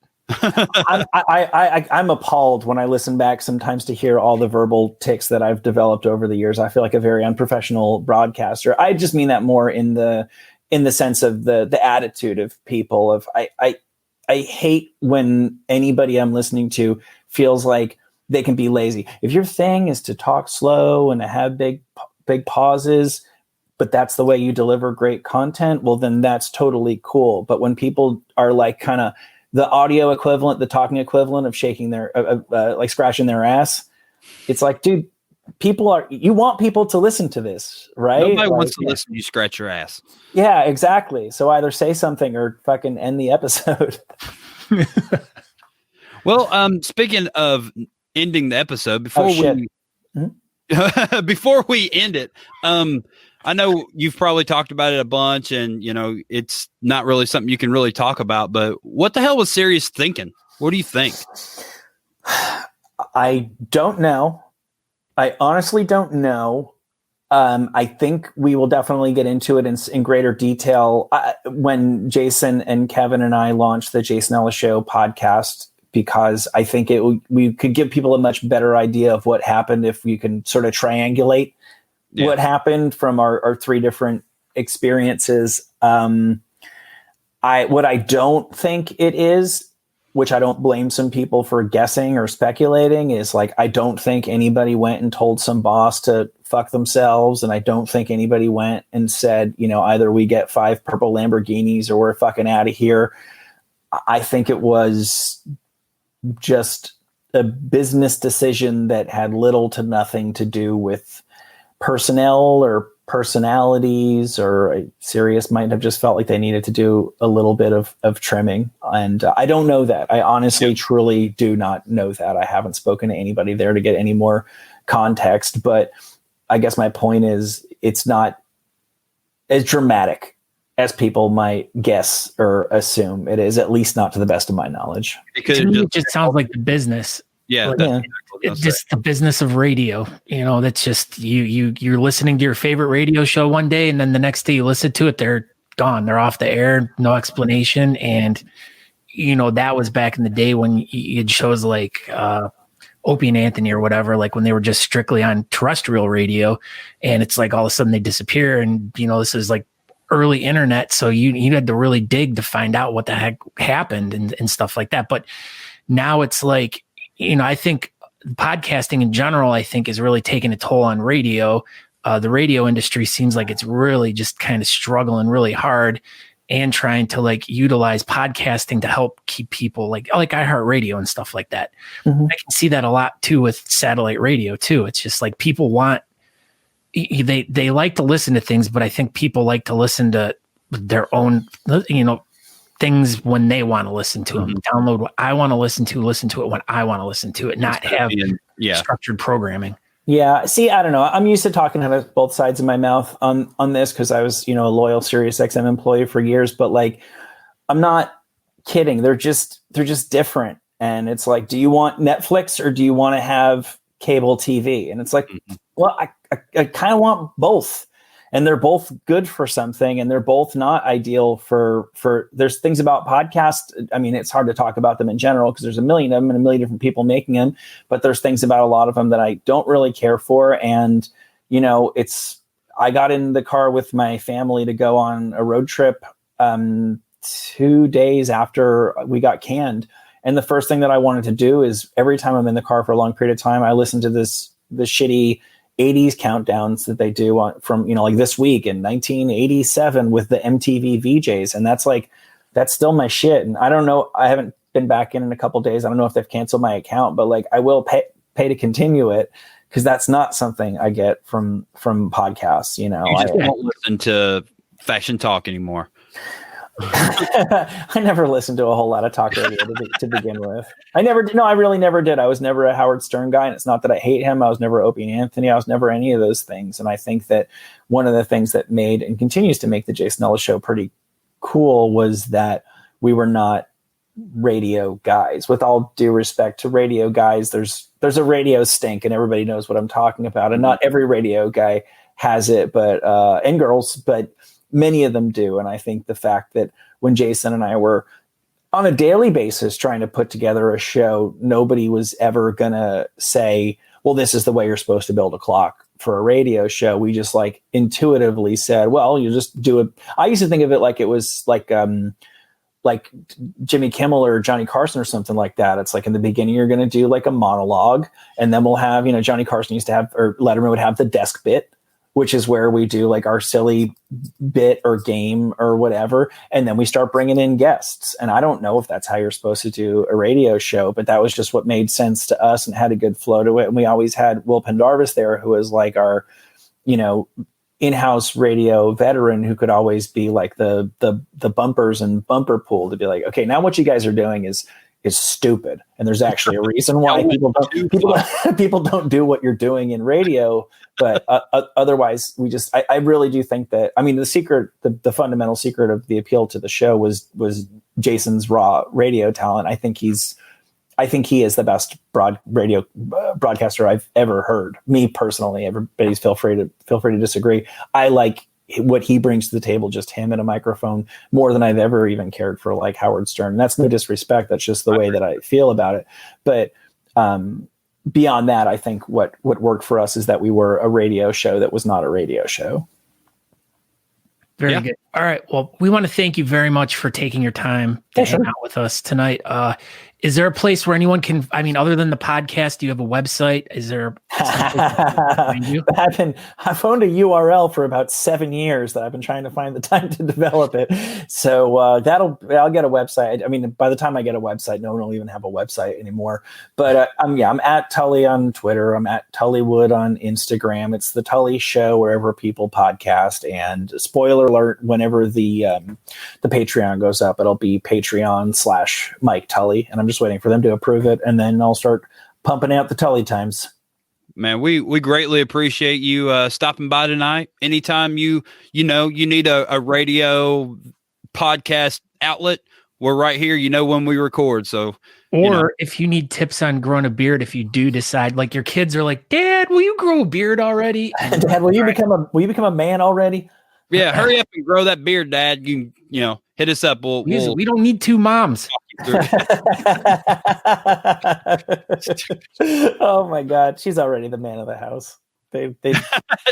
I'm appalled when I listen back sometimes to hear all the verbal tics that I've developed over the years. I feel like a very unprofessional broadcaster. I just mean that more in the sense of the attitude of people. Of I hate when anybody I'm listening to feels like they can be lazy. If your thing is to talk slow and to have big big pauses, but that's the way you deliver great content, well, then that's totally cool. But when people are like kind of the audio equivalent, the talking equivalent of shaking their, like scratching their ass, it's like, dude, you want people to listen to this, right? Nobody like, wants to listen to you scratch your ass. Yeah, exactly. So either say something or fucking end the episode. Well, speaking of ending the episode, before before we end it, I know you've probably talked about it a bunch, and it's not really something you can really talk about. But what the hell was Sirius thinking? What do you think? I don't know. I honestly don't know. I think we will definitely get into it in greater detail when Jason and Kevin and I launch the Jason Ellis Show podcast, because I think we could give people a much better idea of what happened if we can sort of triangulate what happened from our three different experiences. What I don't think it is, which I don't blame some people for guessing or speculating, is like, I don't think anybody went and told some boss to fuck themselves. And I don't think anybody went and said, either we get 5 purple Lamborghinis or we're fucking out of here. I think it was just a business decision that had little to nothing to do with personnel or personalities, or Sirius might have just felt like they needed to do a little bit of trimming. And I don't know that. I honestly, truly do not know that. I haven't spoken to anybody there to get any more context, but I guess my point is it's not as dramatic as people might guess or assume it is, at least not to the best of my knowledge. To me, it just sounds like the business. Yeah, it's just the business of radio. That's just you're listening to your favorite radio show one day, and then the next day you listen to it, they're gone. They're off the air, no explanation. And that was back in the day when you had shows like Opie and Anthony or whatever, like when they were just strictly on terrestrial radio, and it's like all of a sudden they disappear. And this is like early internet, so you had to really dig to find out what the heck happened and stuff like that. But now it's like, I think podcasting in general, I think, is really taking a toll on radio. The radio industry seems like it's really just kind of struggling really hard and trying to like utilize podcasting to help keep people like iHeartRadio and stuff like that. Mm-hmm. I can see that a lot too with satellite radio too. It's just like people want, they like to listen to things, but I think people like to listen to their own, things when they want to listen to them. Download what I want to listen to it when I want to listen to it, not have structured programming. Yeah. See, I don't know. I'm used to talking out of both sides of my mouth on this, because I was, a loyal SiriusXM employee for years, but like, I'm not kidding. They're just different. And it's like, do you want Netflix or do you want to have cable TV? And it's like, well, I kind of want both. And they're both good for something, and they're both not ideal for there's things about podcasts. I mean, it's hard to talk about them in general because there's a million of them and a million different people making them, but there's things about a lot of them that I don't really care for. And, I got in the car with my family to go on a road trip 2 days after we got canned. And the first thing that I wanted to do is every time I'm in the car for a long period of time, I listen to the shitty 80s countdowns that they do from like this week in 1987 with the MTV VJs. And that's still my shit. And I don't know, I haven't been back in a couple of days. I don't know if they've canceled my account, but like I will pay to continue it, because that's not something I get from podcasts. You just won't listen to Fashion Talk anymore. I never listened to a whole lot of talk radio to begin with. I really never did. I was never a Howard Stern guy, and it's not that I hate him. I was never Opie and Anthony. I was never any of those things. And I think that one of the things that made and continues to make the Jason Ellis Show pretty cool was that we were not radio guys. With all due respect to radio guys, there's a radio stink, and everybody knows what I'm talking about. And not every radio guy has it, but and girls, but many of them do. And I think the fact that when Jason and I were on a daily basis trying to put together a show, nobody was ever going to say, well, this is the way you're supposed to build a clock for a radio show. We just like intuitively said, well, you just do it. I used to think of it like it was like Jimmy Kimmel or Johnny Carson or something like that. It's like in the beginning, you're going to do like a monologue, and then we'll have, Johnny Carson used to have, or Letterman would have the desk bit. which is where we do like our silly bit or game or whatever. And then we start bringing in guests. And I don't know if that's how you're supposed to do a radio show, but that was just what made sense to us and had a good flow to it. And we always had Will Pendarvis there, who was like our, in-house radio veteran who could always be like the bumpers and bumper pool to be like, okay, now what you guys are doing is stupid. And there's actually a reason why people don't do what you're doing in radio. But otherwise, I really do think that, I mean, the fundamental secret of the appeal to the show was Jason's raw radio talent. I think he is the best broadcaster I've ever heard. Me personally, everybody's feel free to disagree. I like what he brings to the table, just him and a microphone, more than I've ever even cared for like Howard Stern. And that's no disrespect. That's just the way that I feel about it. But beyond that, I think what worked for us is that we were a radio show that was not a radio show. Very good. All right. Well, we want to thank you very much for taking your time to hang out with us tonight. Is there a place where anyone can, I mean, other than the podcast, do you have a website? Is there find you? I've owned a URL for about 7 years that I've been trying to find the time to develop it. So I'll get a website. I mean, by the time I get a website, no one will even have a website anymore. But I'm at Tully on Twitter. I'm at Tullywood on Instagram. It's the Tully Show wherever people podcast. And spoiler alert, whenever the Patreon goes up, it'll be Patreon/Mike Tully. And I'm just waiting for them to approve it, and then I'll start pumping out the Tully times. Man, we greatly appreciate you stopping by tonight. Anytime you need a radio podcast outlet, we're right here. When we record. So, if you need tips on growing a beard, if you do decide, like your kids are like, Dad, will you grow a beard already? Dad, will you become a man already? Yeah, hurry up and grow that beard, Dad. You hit us up. We don't need two moms. Oh my God, she's already the man of the house. They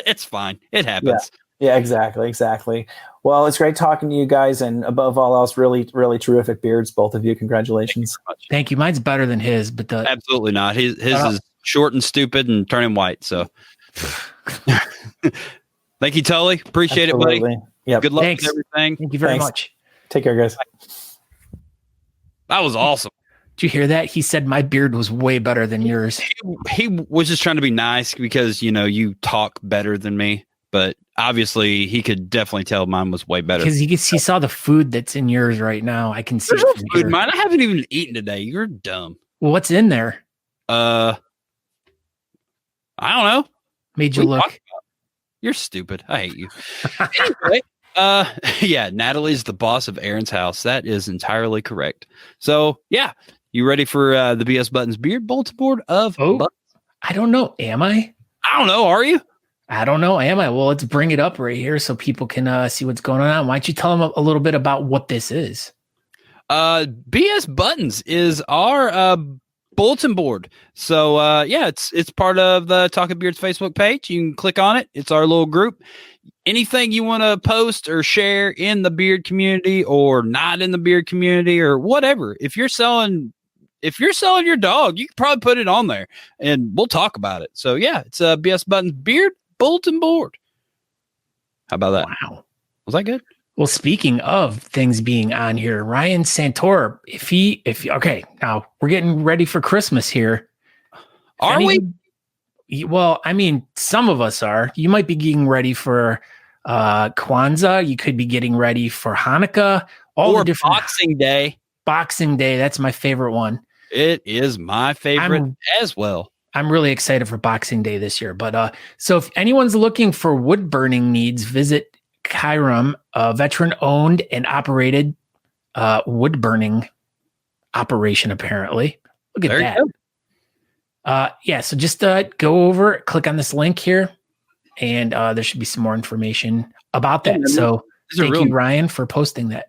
It's fine. It happens. Yeah, exactly. Well, it's great talking to you guys, and above all else, really, really terrific beards, both of you. Congratulations. Thank you. Mine's better than his, but absolutely not. His is short and stupid and turning white. So, thank you, Tully. Appreciate it, buddy. Yep. Good luck Thanks. with everything. Thank you very much. Take care, guys. That was awesome. Did you hear that? He said my beard was way better than yours. He was just trying to be nice because, you talk better than me. But obviously, he could definitely tell mine was way better. Because he saw the food that's in yours right now. I can see There's no food in mine. I haven't even eaten today. You're dumb. Well, what's in there? I don't know. Made you look. You're stupid. I hate you. Anyway. Natalie's the boss of Aaron's house. That is entirely correct. So, you ready for the BS Buttons beard bulletin board of buttons? I don't know. Am I? I don't know. Are you? I don't know. Am I? Well, let's bring it up right here so people can see what's going on. Why don't you tell them a little bit about what this is? BS Buttons is our bulletin board. So, it's part of the Talking Beards Facebook page. You can click on it. It's our little group. Anything you want to post or share in the beard community or not in the beard community or whatever. If you're selling your dog, you can probably put it on there and we'll talk about it. So it's a BS Buttons beard bulletin board. How about that? Wow. Was that good? Well, speaking of things being on here, Ryan Santor, okay, now we're getting ready for Christmas here. Are we? Well, I mean, some of us are. You might be getting ready for Kwanzaa. You could be getting ready for Hanukkah. Or Boxing Day. Boxing Day. That's my favorite one. It is my favorite as well. I'm really excited for Boxing Day this year. But so if anyone's looking for wood burning needs, visit Kyram, a veteran-owned and operated wood burning operation, apparently. Look at that. So just go over, click on this link here, and there should be some more information about that. So thank you, Ryan, for posting that.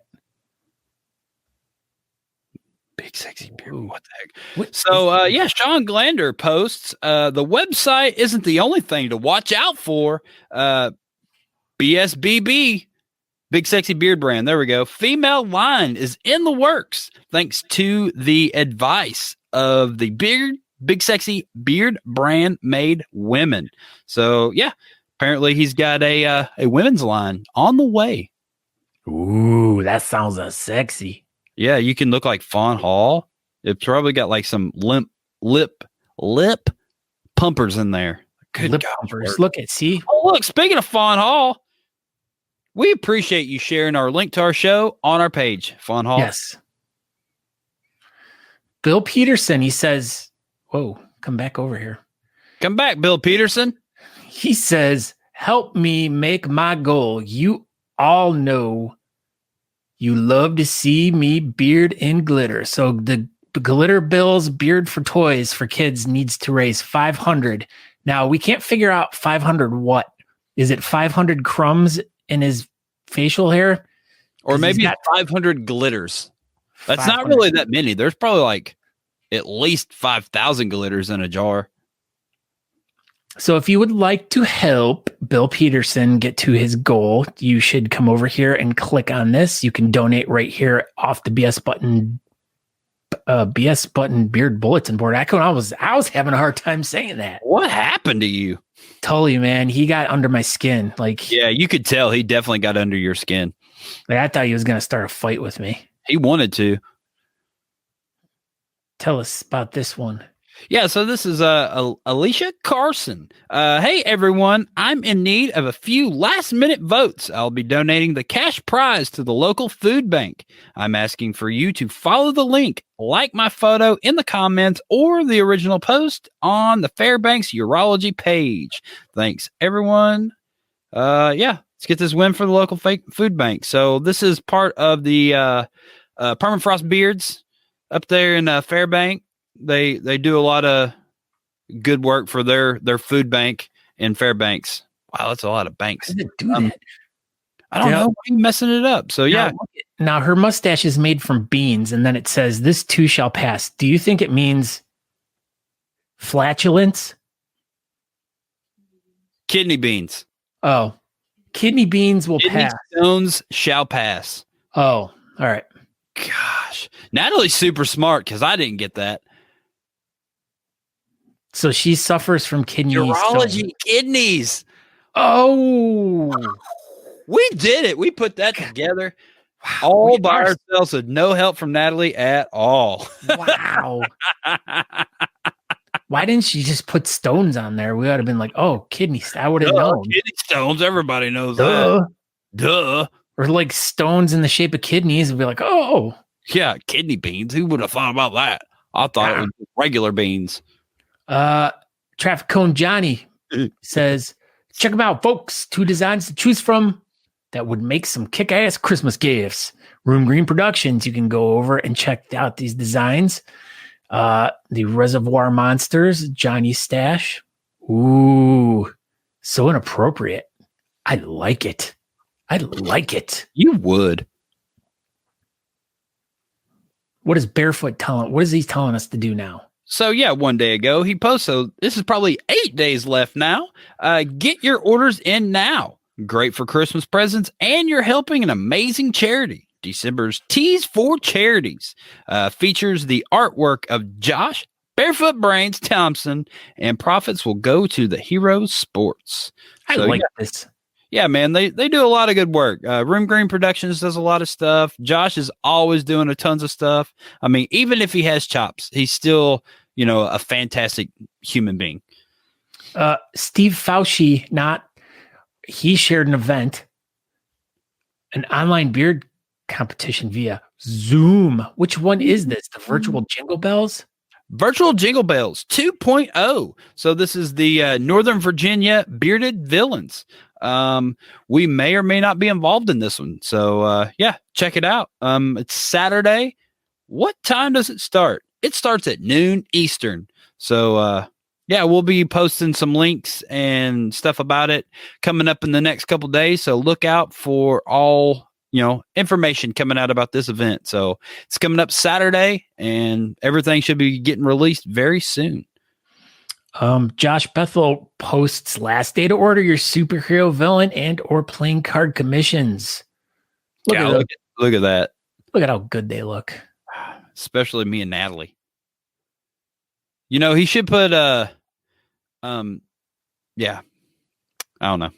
Big sexy beard. What the heck? So, Sean Glander posts, the website isn't the only thing to watch out for. BSBB, Big Sexy Beard Brand. There we go. Female line is in the works thanks to the advice of the Big Sexy Beard Brand made women. So, Apparently, he's got a women's line on the way. Ooh, that sounds sexy. Yeah, you can look like Fawn Hall. It's probably got like some lip pumpers in there. Good Lip gosh, pumpers. word. Look at see. Oh, look, speaking of Fawn Hall, we appreciate you sharing our link to our show on our page, Fawn Hall. Yes. Bill Peterson, he says, whoa, come back over here. Come back, Bill Peterson. He says, help me make my goal. You all know you love to see me beard and glitter. So the Glitter Bill's Beard for Toys for Kids needs to raise 500. Now, we can't figure out 500 what. Is it 500 crumbs in his facial hair? Or maybe 500 glitters. That's 500. not really that many. There's probably like at least 5,000 glitters in a jar. So if you would like to help Bill Peterson get to his goal, you should come over here and click on this. You can donate right here off the BS button beard bulletin board. I was having a hard time saying that. What happened to you? Tully, man, he got under my skin. Yeah, you could tell he definitely got under your skin. I thought he was going to start a fight with me. He wanted to. Tell us about this one. Yeah, so this is Alicia Carson. Hey, everyone. I'm in need of a few last-minute votes. I'll be donating the cash prize to the local food bank. I'm asking for you to follow the link, like my photo in the comments, or the original post on the Fairbanks Urology page. Thanks, everyone. Let's get this win for the local food bank. So this is part of the Permafrost Beards up there in Fairbank. They do a lot of good work for their food bank in Fairbanks. Wow, that's a lot of banks. How did it do that? I don't know. Why are you messing it up? So yeah. Now her mustache is made from beans, and then it says, "This too shall pass." Do you think it means flatulence? Kidney beans. Oh, kidney beans will Kidney pass. stones shall pass. Oh, all right. Gosh, Natalie's super smart because I didn't get that. So she suffers from kidney Urology stone. kidneys. Oh, We did it. We put that together all by ourselves with no help from Natalie at all. wow. Why didn't she just put stones on there? We would have been like, oh, kidneys. I would have known. Kidney stones. Everybody knows Duh. that. Duh. Or like stones in the shape of kidneys and be like, oh. Yeah, kidney beans. Who would have thought about that? I thought it was regular beans. Traffic Cone Johnny says, check them out, folks. 2 designs to choose from that would make some kick-ass Christmas gifts. Room Green Productions. You can go over and check out these designs. The Reservoir Monsters, Johnny Stash. Ooh, so inappropriate. I like it. I like it. You would. What is Barefoot telling? What is he telling us to do now? So yeah, one day ago he posted. So this is probably 8 days left now. Get your orders in now. Great for Christmas presents, and you're helping an amazing charity. December's Tees for Charities features the artwork of Josh Barefoot Brains Thompson, and profits will go to the Heroes Sports. I like this. Yeah, man, they do a lot of good work. Room Green Productions does a lot of stuff. Josh is always doing a tons of stuff. I mean, even if he has chops, he's still, a fantastic human being. Steve Fauci, he shared an event, an online beard competition via Zoom. Which one is this? The virtual Jingle Bells? Virtual Jingle Bells 2.0. So this is the Northern Virginia Bearded Villains. We may or may not be involved in this one. So check it out. It's Saturday. What time does it start? It starts at noon Eastern. So we'll be posting some links and stuff about it coming up in the next couple days. So look out for all information coming out about this event. So it's coming up Saturday, and everything should be getting released very soon. Josh Bethel posts last day to order your superhero villain and or playing card commissions. Look at that. Look at how good they look. Especially me and Natalie. He should put I don't know.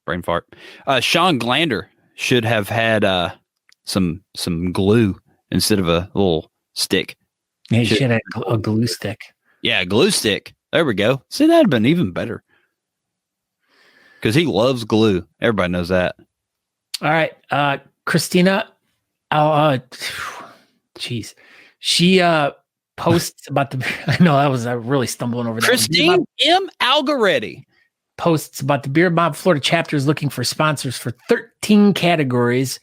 Brain fart. Sean Glander should have had some glue instead of a little stick. He should have a glue stick. Yeah, glue stick. There we go. See, that'd have been even better. Because he loves glue. Everybody knows that. All right. Christina, jeez. She posts about the, I know I was really stumbling over that. Christine M. Algaretti posts about the Beard Mob Florida chapter is looking for sponsors for 13 categories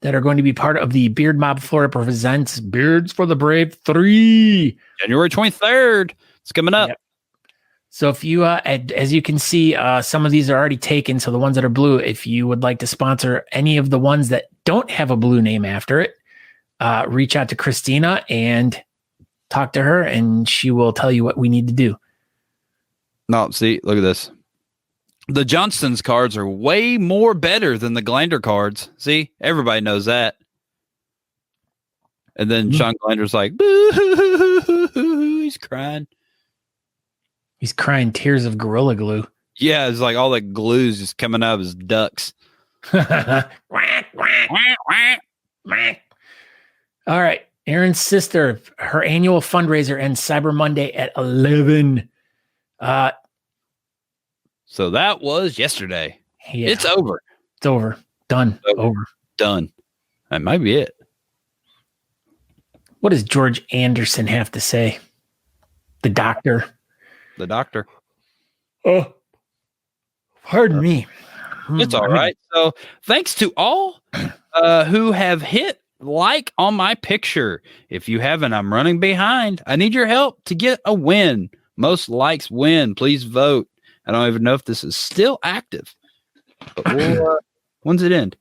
that are going to be part of the Beard Mob Florida presents Beards for the Brave 3. January 23rd. It's coming up. Yep. So if you, as you can see, some of these are already taken. So the ones that are blue, if you would like to sponsor any of the ones that don't have a blue name after it, reach out to Christina and talk to her, and she will tell you what we need to do. No, see, look at this. The Johnston's cards are way more better than the Glander cards. See, everybody knows that. And then Sean Glander's like, boo, he's crying. He's crying tears of Gorilla Glue. Yeah, it's like all that glue's just coming out of his ducts. All right. Aaron's sister, her annual fundraiser ends Cyber Monday at 11. So that was yesterday. Yeah, it's over. It's over. Done. Over. Done. That might be it. What does George Anderson have to say? The doctor. The doctor. Oh, pardon me. It's all right. So thanks to all who have hit like on my picture. If you haven't, I'm running behind. I need your help to get a win. Most likes win. Please vote. I don't even know if this is still active. But when's it end?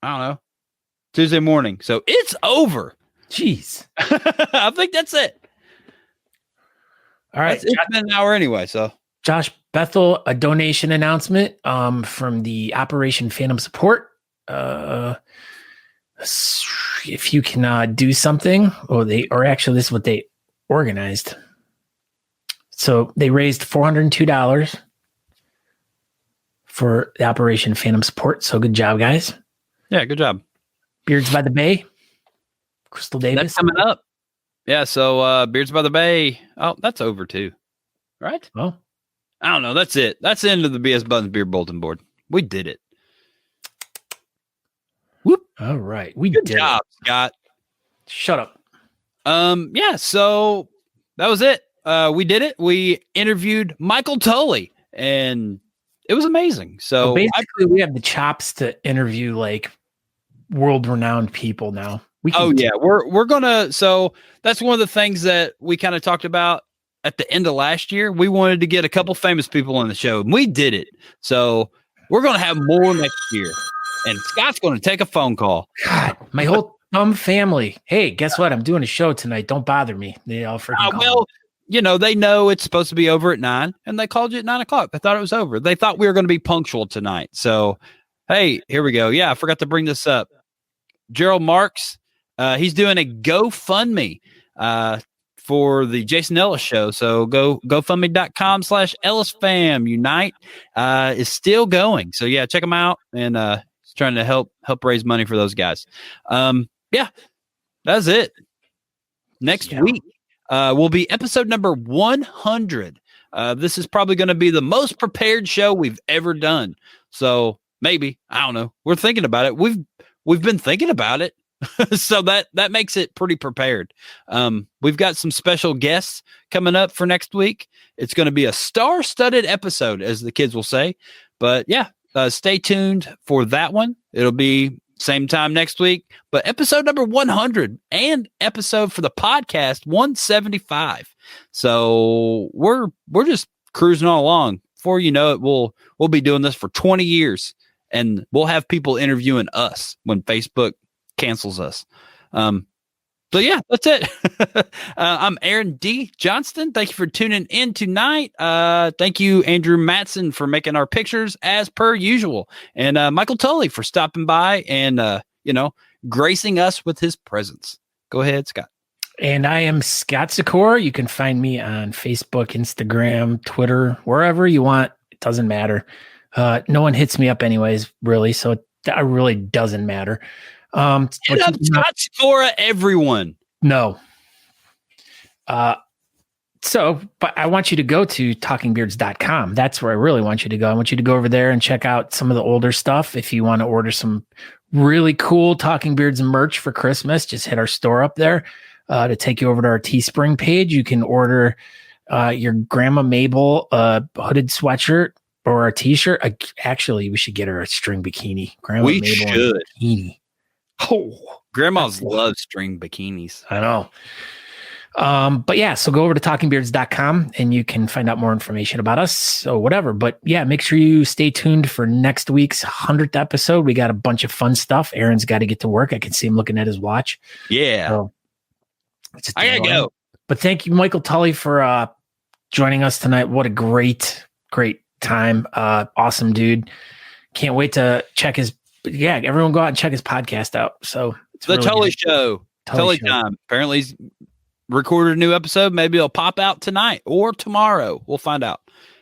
I don't know. Tuesday morning. So it's over. Jeez. I think that's it. All right. It's been an hour anyway. So Josh Bethel, a donation announcement from the Operation Phantom Support. If you can do something, this is what they organized. So they raised $402 for the Operation Phantom Support. So good job, guys. Yeah, good job. Beards by the Bay, Crystal Davis. That's coming up. Yeah, so Beards by the Bay. Oh, that's over too. Right? Well, I don't know. That's it. That's the end of the BS Buttons Beer Bulletin Board. We did it. Whoop. All right. Good job, Scott. Shut up. Yeah, so that was it. We did it. We interviewed Michael Tully, and it was amazing. So basically, we have the chops to interview like world-renowned people now. We're gonna. So that's one of the things that we kind of talked about at the end of last year. We wanted to get a couple famous people on the show, and we did it. So we're gonna have more next year, and Scott's gonna take a phone call. God, my whole dumb family. Hey, guess what? I'm doing a show tonight. Don't bother me. They all freaking call me. You know, they know it's supposed to be over at 9, and they called you at 9 o'clock. They thought it was over. They thought we were going to be punctual tonight. So, hey, here we go. Yeah, I forgot to bring this up. Gerald Marks, he's doing a GoFundMe for the Jason Ellis show. So GoFundMe.com/EllisFam Unite is still going. So yeah, check them out, and he's trying to help raise money for those guys. Yeah, that's it. Next week will be episode number 100. This is probably going to be the most prepared show we've ever done. So maybe, I don't know. We're thinking about it. We've been thinking about it. So that makes it pretty prepared. We've got some special guests coming up for next week. It's going to be a star-studded episode, as the kids will say. But yeah, stay tuned for that one. It'll be same time next week, but episode number 100 and episode for the podcast 175. So we're just cruising on along. Before you know it, we'll be doing this for 20 years, and we'll have people interviewing us when Facebook cancels us. So yeah, that's it. I'm Aaron D. Johnston. Thank you for tuning in tonight. Thank you, Andrew Matson, for making our pictures as per usual. And Michael Tully for stopping by and, gracing us with his presence. Go ahead, Scott. And I am Scott Secor. You can find me on Facebook, Instagram, Twitter, wherever you want Doesn't matter. No one hits me up anyways, really. So that really doesn't matter. Hit up Scott everyone. No. But I want you to go to talkingbeards.com. That's where I really want you to go. I want you to go over there and check out some of the older stuff. If you want to order some really cool Talking Beards merch for Christmas, just hit our store up there to take you over to our Teespring page. You can order your Grandma Mabel hooded sweatshirt or a t-shirt. Actually, we should get her a string bikini. Grandma We Mabel should. bikini. Oh, grandmas love string bikinis. I know. But yeah, so go over to talkingbeards.com and you can find out more information about us. So whatever. But yeah, make sure you stay tuned for next week's 100th episode. We got a bunch of fun stuff. Aaron's got to get to work. I can see him looking at his watch. Yeah. So I gotta go. But thank you, Michael Tully, for joining us tonight. What a great time. Awesome dude. Can't wait to check his, everyone go out and check his podcast out. So it's The really Tully good. Show. Tully Time. Apparently he's recorded a new episode. Maybe it'll pop out tonight or tomorrow. We'll find out.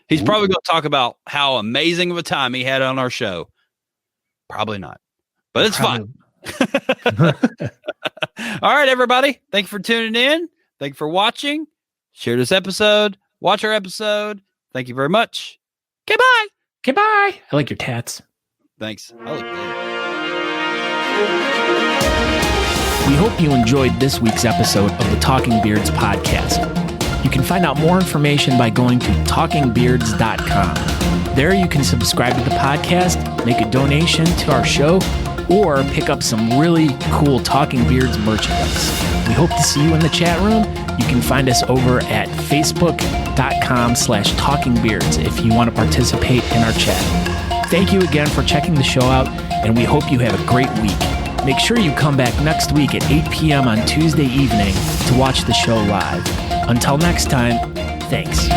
He's probably going to talk about how amazing of a time he had on our show. Probably not, but it's fun. All right, everybody. Thank you for tuning in. Thank you for watching. Share this episode. Watch our episode. Thank you very much. Okay, bye. Okay, bye. I like your tats. Thanks. I look good. We hope you enjoyed this week's episode of the Talking Beards podcast. You can find out more information by going to talkingbeards.com. There you can subscribe to the podcast, make a donation to our show, or pick up some really cool Talking Beards merchandise. We hope to see you in the chat room. You can find us over at facebook.com/talkingbeards if you want to participate in our chat. Thank you again for checking the show out, and we hope you have a great week. Make sure you come back next week at 8 p.m. on Tuesday evening to watch the show live. Until next time, thanks.